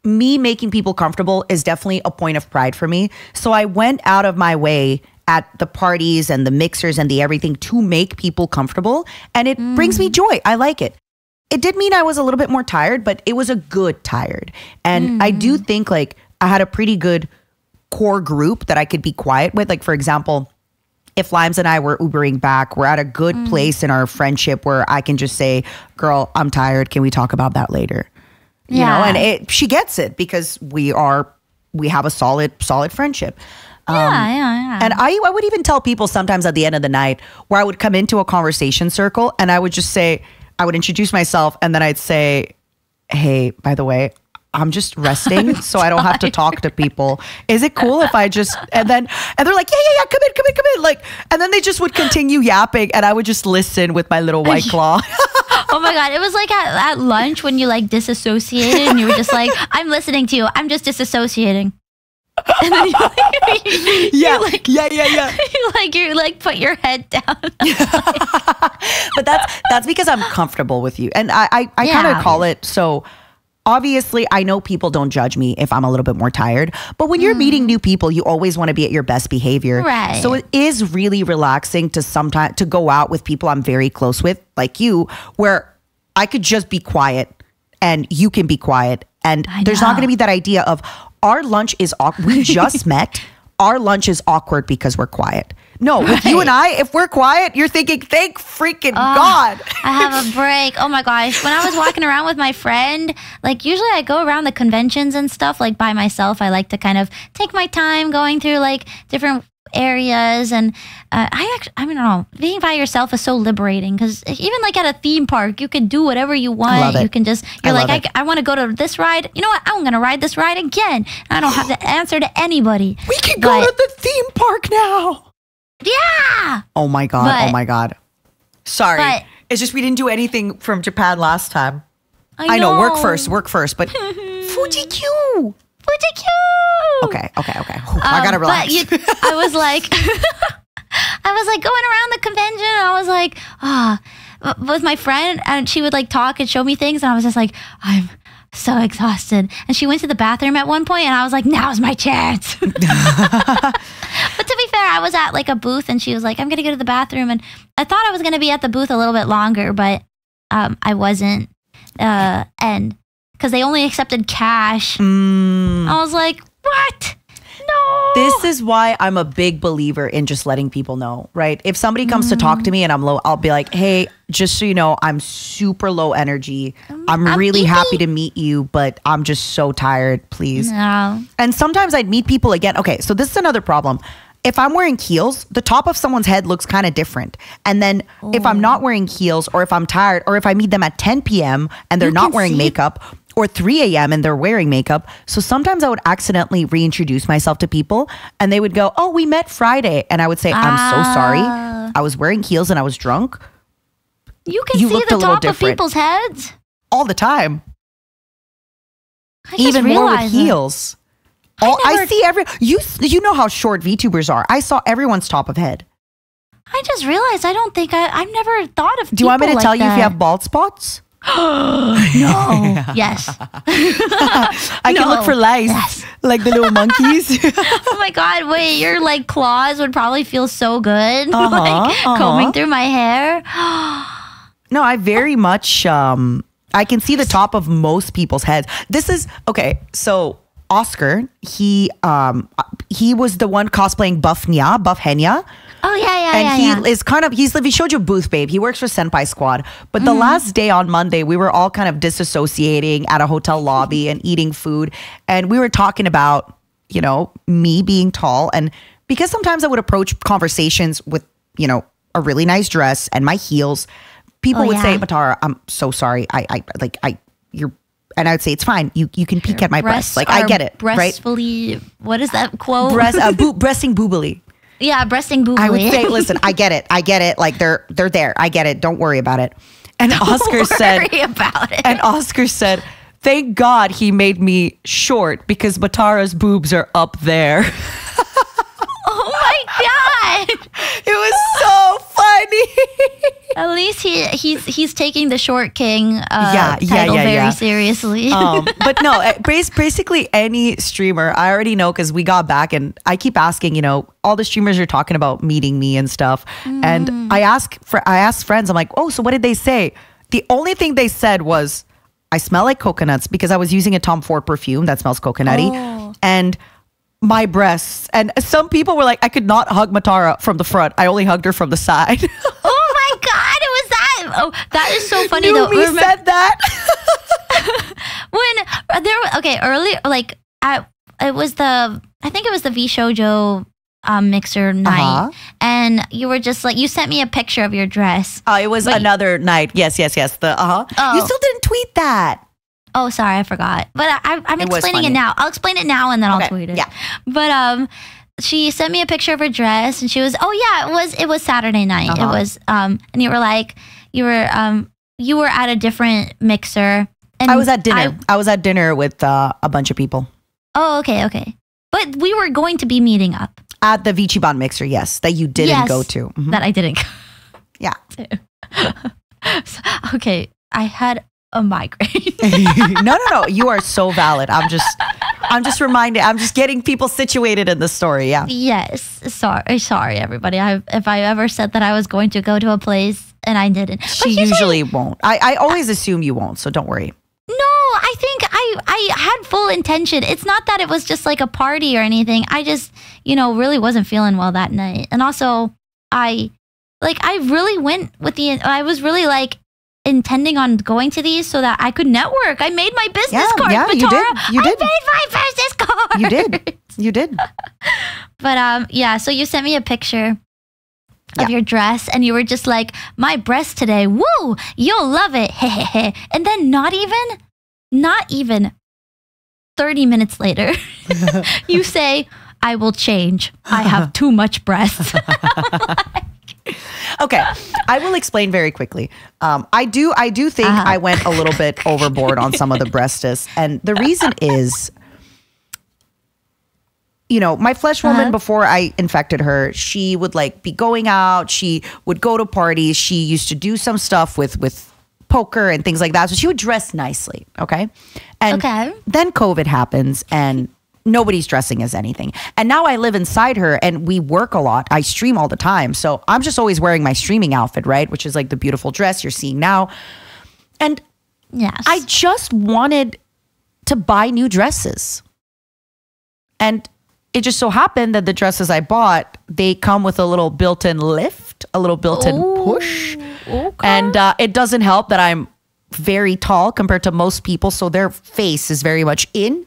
me making people comfortable is definitely a point of pride for me. So I went out of my way at the parties and the mixers and the everything to make people comfortable. And it brings me joy. I like it. It did mean I was a little bit more tired, but it was a good tired. And I do think like I had a pretty good core group that I could be quiet with. Like, for example, if Limes and I were Ubering back, we're at a good place in our friendship where I can just say, girl, I'm tired. Can we talk about that later? And she gets it because we have a solid friendship. Yeah. And I would even tell people sometimes at the end of the night where I would come into a conversation circle and I would just say, I would introduce myself and then I'd say, hey, by the way, I'm just resting so I don't have to talk to people. Is it cool if I just, and they're like, yeah, come in. Like, and then they just would continue yapping and I would just listen with my little White Claw. Oh my God. It was like at lunch when you like disassociated and you were just like, I'm listening to you. I'm just disassociating. And then you put your head down. But that's because I'm comfortable with you. And I kind of call it, so obviously I know people don't judge me if I'm a little bit more tired, but when you're meeting new people, you always want to be at your best behavior. Right. So it is really relaxing to go out with people I'm very close with, like you, where I could just be quiet and you can be quiet. And there's not going to be that idea of our lunch is awkward. We just met. Our lunch is awkward because we're quiet. No, with you and I, if we're quiet, you're thinking, thank freaking God. I have a break. Oh my gosh. When I was walking around with my friend, like usually I go around the conventions and stuff like by myself. I like to kind of take my time going through like different areas. And I don't know, being by yourself is so liberating because even like at a theme park, you can do whatever you want. You can just, you're like, I want to go to this ride. You know what? I'm going to ride this ride again. I don't have to answer to anybody. We can go to the theme park now. Yeah. Oh my God. Sorry. It's just we didn't do anything from Japan last time. I know. Work first. But Fuji-Q. Okay. I gotta relax. I was like going around the convention and I was like, with my friend and she would like talk and show me things and I was just like, I'm so exhausted. And she went to the bathroom at one point and I was like, now's my chance. But to be fair, I was at like a booth and she was like, I'm gonna go to the bathroom. And I thought I was gonna be at the booth a little bit longer, but I wasn't. And because they only accepted cash. I was like, what? No. This is why I'm a big believer in just letting people know, right? If somebody comes to talk to me and I'm low, I'll be like, hey, just so you know, I'm super low energy. I'm really happy to meet you, but I'm just so tired, please. No. And sometimes I'd meet people again. Okay, so this is another problem. If I'm wearing heels, the top of someone's head looks kind of different. And then if I'm not wearing heels or if I'm tired or if I meet them at 10 p.m. and they're not wearing makeup or 3 a.m. and they're wearing makeup. So sometimes I would accidentally reintroduce myself to people and they would go, oh, we met Friday. And I would say, I'm so sorry. I was wearing heels and I was drunk. You can You see looked the a little top of different. people's heads. all the time. I just Even more with realized that. heels. I never- see you know how short VTubers are. I saw everyone's top of head. I just realized I've never thought of. Do you want me to people tell like you if you that. have bald spots? No. Yes. I can look No. for lice, like the little monkeys. Oh my God! Wait, your like claws would probably feel so good, Uh-huh, combing through my hair. No, I very much. I can see the top of most people's heads. This is okay. So Oscar, he was the one cosplaying Buff Henya. Oh yeah, And yeah. he is kind of, he's Shoujo booth babe. He works for Senpai Squad. But the last day on Monday, we were all kind of disassociating at a hotel lobby and eating food. And we were talking about, you know, me being tall. And because sometimes I would approach conversations with, you know, a really nice dress and my heels, people would say, Matara, I'm so sorry. You're, and I would say, it's fine. You can peek at my breasts. Like, I get it, right? Breastfully, what is that quote? Breasting boobily. Yeah, breasting boobly. I would say, listen, I get it. Like they're there. I get it. Don't worry about it. And Oscar said, worry about it. And Oscar said, thank God he made me short because Matara's boobs are up there. Oh my God! It was so funny. At least he's taking the Short King title very seriously. But no, basically any streamer, I already know because we got back and I keep asking, you know, all the streamers are talking about meeting me and stuff. And I asked friends, I'm like, oh, so what did they say? The only thing they said was, I smell like coconuts because I was using a Tom Ford perfume that smells coconutty. And my breasts. And some people were like, I could not hug Matara from the front. I only hugged her from the side. Oh my God! It was that. Oh, that is so funny though. Numi said that. When there, earlier, like I think it was the V Shoujo mixer night, and you were just like, you sent me a picture of your dress. Oh, it was another night. Yes. The You still didn't tweet that. Oh, sorry, I forgot. But I'm explaining it funny. now. I'll explain it now and then I'll tweet it. Yeah. But she sent me a picture of her dress, and she was, it was Saturday night. It was and you were like, you were at a different mixer. And I was at dinner. I was at dinner with a bunch of people. Oh, okay. But we were going to be meeting up. At the Vichiban mixer, yes, that you didn't go to. Mhm. That I didn't go Yeah. to. Okay, I had a migraine. No. You are so valid. I'm just reminding. I'm just getting people situated in the story. Yeah. Yes. Sorry, everybody. If I ever said that I was going to go to a place and I didn't. She usually won't. I always assume you won't, so don't worry. No, I think I had full intention. It's not that it was just like a party or anything. I just, really wasn't feeling well that night. And also, I really went with I was really like intending on going to these so that I could network. I made my business card. Yeah, you did. You did. I made my business card. You did. But so you sent me a picture of your dress, and you were just like, my breast today, woo, you'll love it, and then not even 30 minutes later, you say, I will change. I have too much breast. Okay, I will explain very quickly. I do think I went a little bit overboard on some of the breasts, and the reason is, my flesh woman, before I infected her, she would like be going out. She would go to parties. She used to do some stuff with poker and things like that. So she would dress nicely. Okay. And then COVID happens and nobody's dressing as anything. And now I live inside her and we work a lot. I stream all the time. So I'm just always wearing my streaming outfit, right? Which is like the beautiful dress you're seeing now. And I just wanted to buy new dresses. And it just so happened that the dresses I bought, they come with a little built-in lift, a little built-in push. Okay. And it doesn't help that I'm very tall compared to most people. So their face is very much in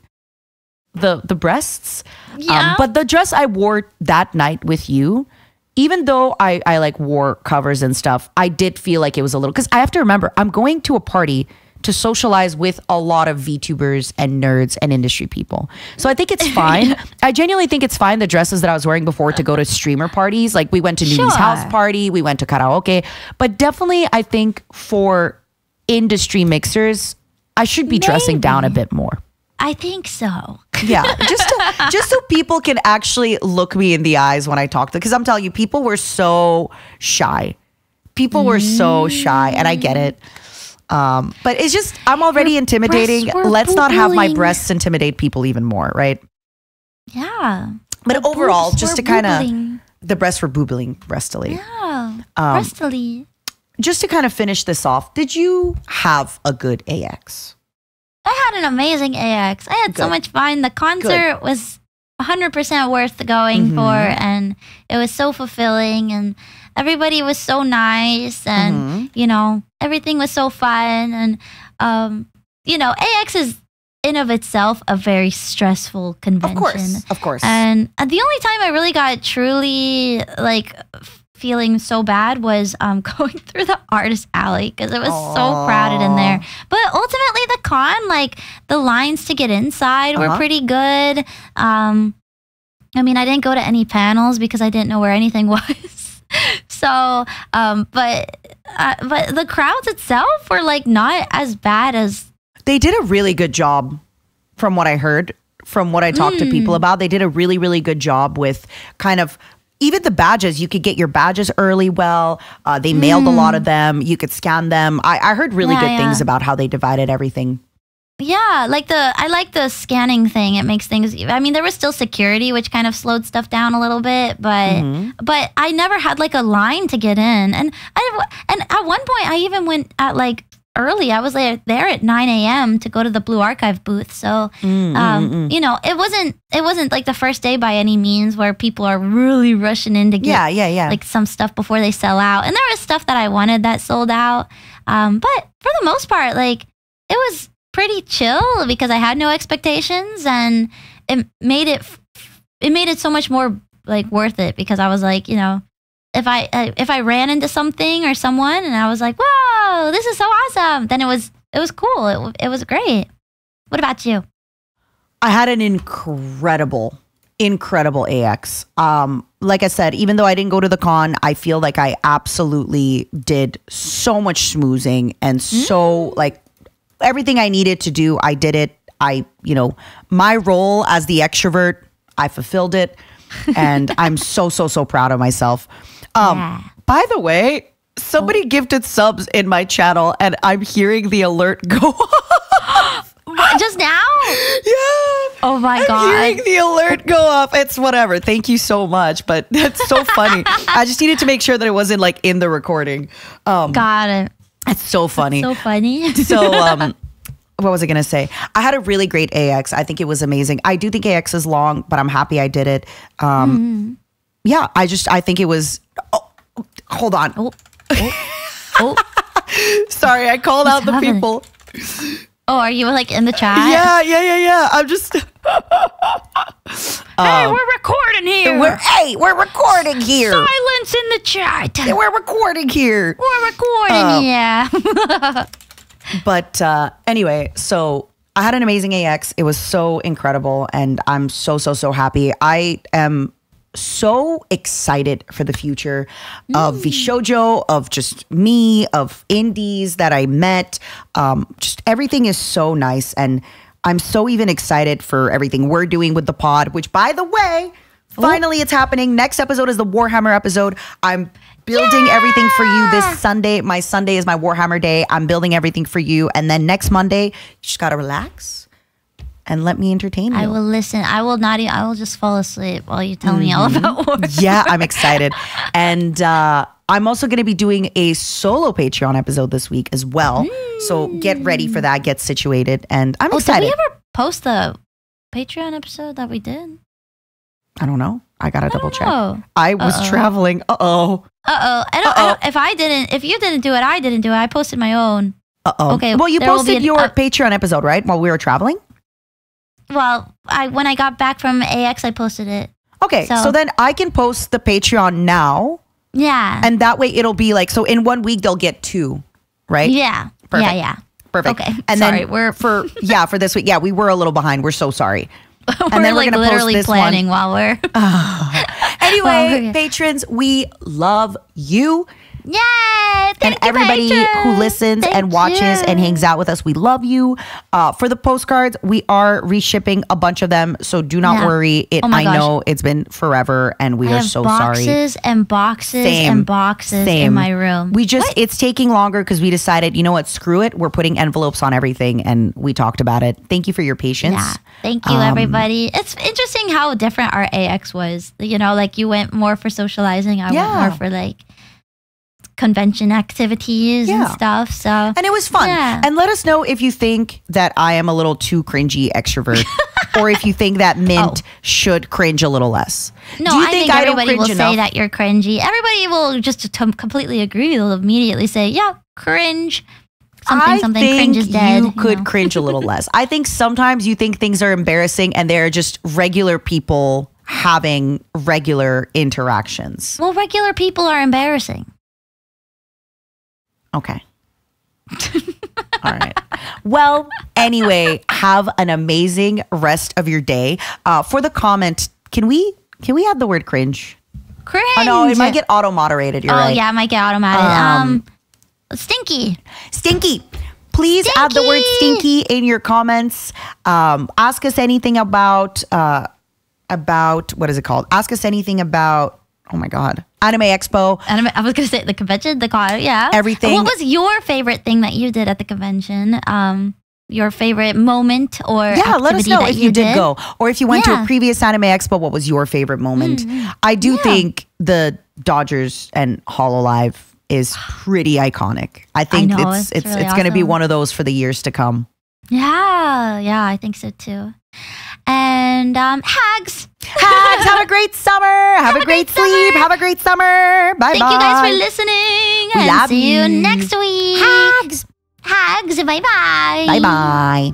the breasts. Yeah. But the dress I wore that night with you, even though I like wore covers and stuff, I did feel like it was a little, because I have to remember, I'm going to a party to socialize with a lot of VTubers and nerds and industry people. So I think it's fine. I genuinely think it's fine, the dresses that I was wearing before, to go to streamer parties. Like we went to Nuni's house party, we went to karaoke. But definitely I think for industry mixers, I should be dressing down a bit more. I think so. Yeah, just so people can actually look me in the eyes when I talk to them. Because I'm telling you, people were so shy. People were so shy, and I get it. But it's just, I'm already intimidating. Let's not have my breasts intimidate people even more, right? Yeah. But overall, just to kind of, the breasts were boobling, breastily. Yeah, breastily. Just to kind of finish this off, did you have a good AX? I had an amazing AX. I had so much fun. The concert was 100% worth going for, and it was so fulfilling, and everybody was so nice, and you know, everything was so fun, and you know, AX is in of itself a very stressful convention. Of course. And the only time I really got truly like feeling so bad was going through the artist alley, because it was so crowded in there. But ultimately the con, like the lines to get inside were pretty good. I mean, I didn't go to any panels because I didn't know where anything was. So, but the crowds itself were like not as bad as. They did a really good job, from what I heard, from what I talked to people about. They did a really, really good job with kind of, even the badges. You could get your badges early. They mailed a lot of them. You could scan them. I heard really good things about how they divided everything. Yeah, I like the scanning thing. It makes things. I mean, there was still security, which kind of slowed stuff down a little bit. But I never had like a line to get in. And at one point, I even went at like early. I was there at 9 a.m. to go to the Blue Archive booth. So, you know, it wasn't like the first day by any means where people are really rushing in to get like some stuff before they sell out. And there was stuff that I wanted that sold out. But for the most part, like it was pretty chill because I had no expectations, and it made it so much more like worth it, because I was like, you know, if I ran into something or someone and I was like, whoa, this is so awesome, then it was cool. It was great. What about you? I had an incredible AX. Like I said, even though I didn't go to the con, I feel like I absolutely did so much schmoozing, and so like everything I needed to do, I did it. You know, my role as the extrovert, I fulfilled it. And I'm so proud of myself. By the way, somebody gifted subs in my channel, and I'm hearing the alert go off. Just now? Yeah. Oh my God. I'm hearing the alert go off. It's whatever. Thank you so much. But that's so funny. I just needed to make sure that it wasn't like in the recording. Got it. It's so funny. So funny. So, what was I going to say? I had a really great AX. I think it was amazing. I do think AX is long, but I'm happy I did it. Yeah, I think it was, hold on. Sorry, I called out the people. Oh, are you like in the chat? Yeah. I'm just. Hey, we're recording here. We're recording here. Silence in the chat. We're recording here. We're recording, yeah. But anyway, so I had an amazing AX. It was so incredible, and I'm so happy. I am so excited for the future of Vishojo, of just me, of indies that I met. Just everything is so nice, and I'm so even excited for everything we're doing with the pod, which, by the way, finally it's happening. Next episode is the Warhammer episode. I'm building everything for you this Sunday. My Sunday is my Warhammer day. I'm building everything for you. And then next Monday, you just got to relax and let me entertain you. I will listen. I will just fall asleep while you tell me all about Warhammer. Yeah, I'm excited. And I'm also going to be doing a solo Patreon episode this week as well. So get ready for that. Get situated. And I'm excited. Did we ever post the Patreon episode that we did? I don't know. I got to double check. I was traveling. If you didn't do it, I didn't do it. I posted my own. Okay. Well, you posted your Patreon episode, right? While we were traveling? Well, when I got back from AX, I posted it. Okay. So then I can post the Patreon now. Yeah. And that way it'll be like, so in 1 week, they'll get 2, right? Yeah. Perfect. Yeah. Perfect. Okay. And sorry, then we're for this week, we were a little behind. We're so sorry. and then we're like literally planning while we're. Anyway, patrons, we love you. Yay! And everybody who listens and watches and hangs out with us, we love you. For the postcards, we are reshipping a bunch of them, so do not worry. I know it's been forever, and we are so sorry. Boxes and boxes and boxes in my room. It's taking longer because we decided, you know what, screw it. We're putting envelopes on everything, and we talked about it. Thank you for your patience. Yeah, thank you, everybody. It's interesting how different our AX was. You know, like you went more for socializing. I went more for like convention activities and stuff. So and it was fun. And let us know if you think that I am a little too cringy extrovert, or if you think that Mint should cringe a little less. No, I think everybody will say that you're cringy. Everybody will just completely agree. They'll immediately say, "Yeah, cringe." Something cringe is dead. You could cringe a little less. I think sometimes you think things are embarrassing, and they're just regular people having regular interactions. Well, regular people are embarrassing. Okay. All right. Well, anyway, have an amazing rest of your day. For the comment, can we add the word cringe? Cringe. Oh no, it might get auto-moderated. You're right. Oh yeah, it might get automated. Stinky. Please add the word stinky in your comments. Ask us anything about what is it called? Ask us anything about, oh my God, Anime Expo. I was going to say the convention, the con, everything. What was your favorite thing that you did at the convention? Your favorite moment or activity let us know if you did go, or if you went to a Yeah. previous Anime Expo. What was your favorite moment? I do think the Dodgers and Hololive is pretty iconic. I think it's really going to be awesome. one of those for the years to come. Yeah, I think so too. And hags. Have a great summer. Have a great sleep. Have a great summer. Bye. Thank you guys for listening. We and love see you you. next week. Hags. Bye bye. Bye bye.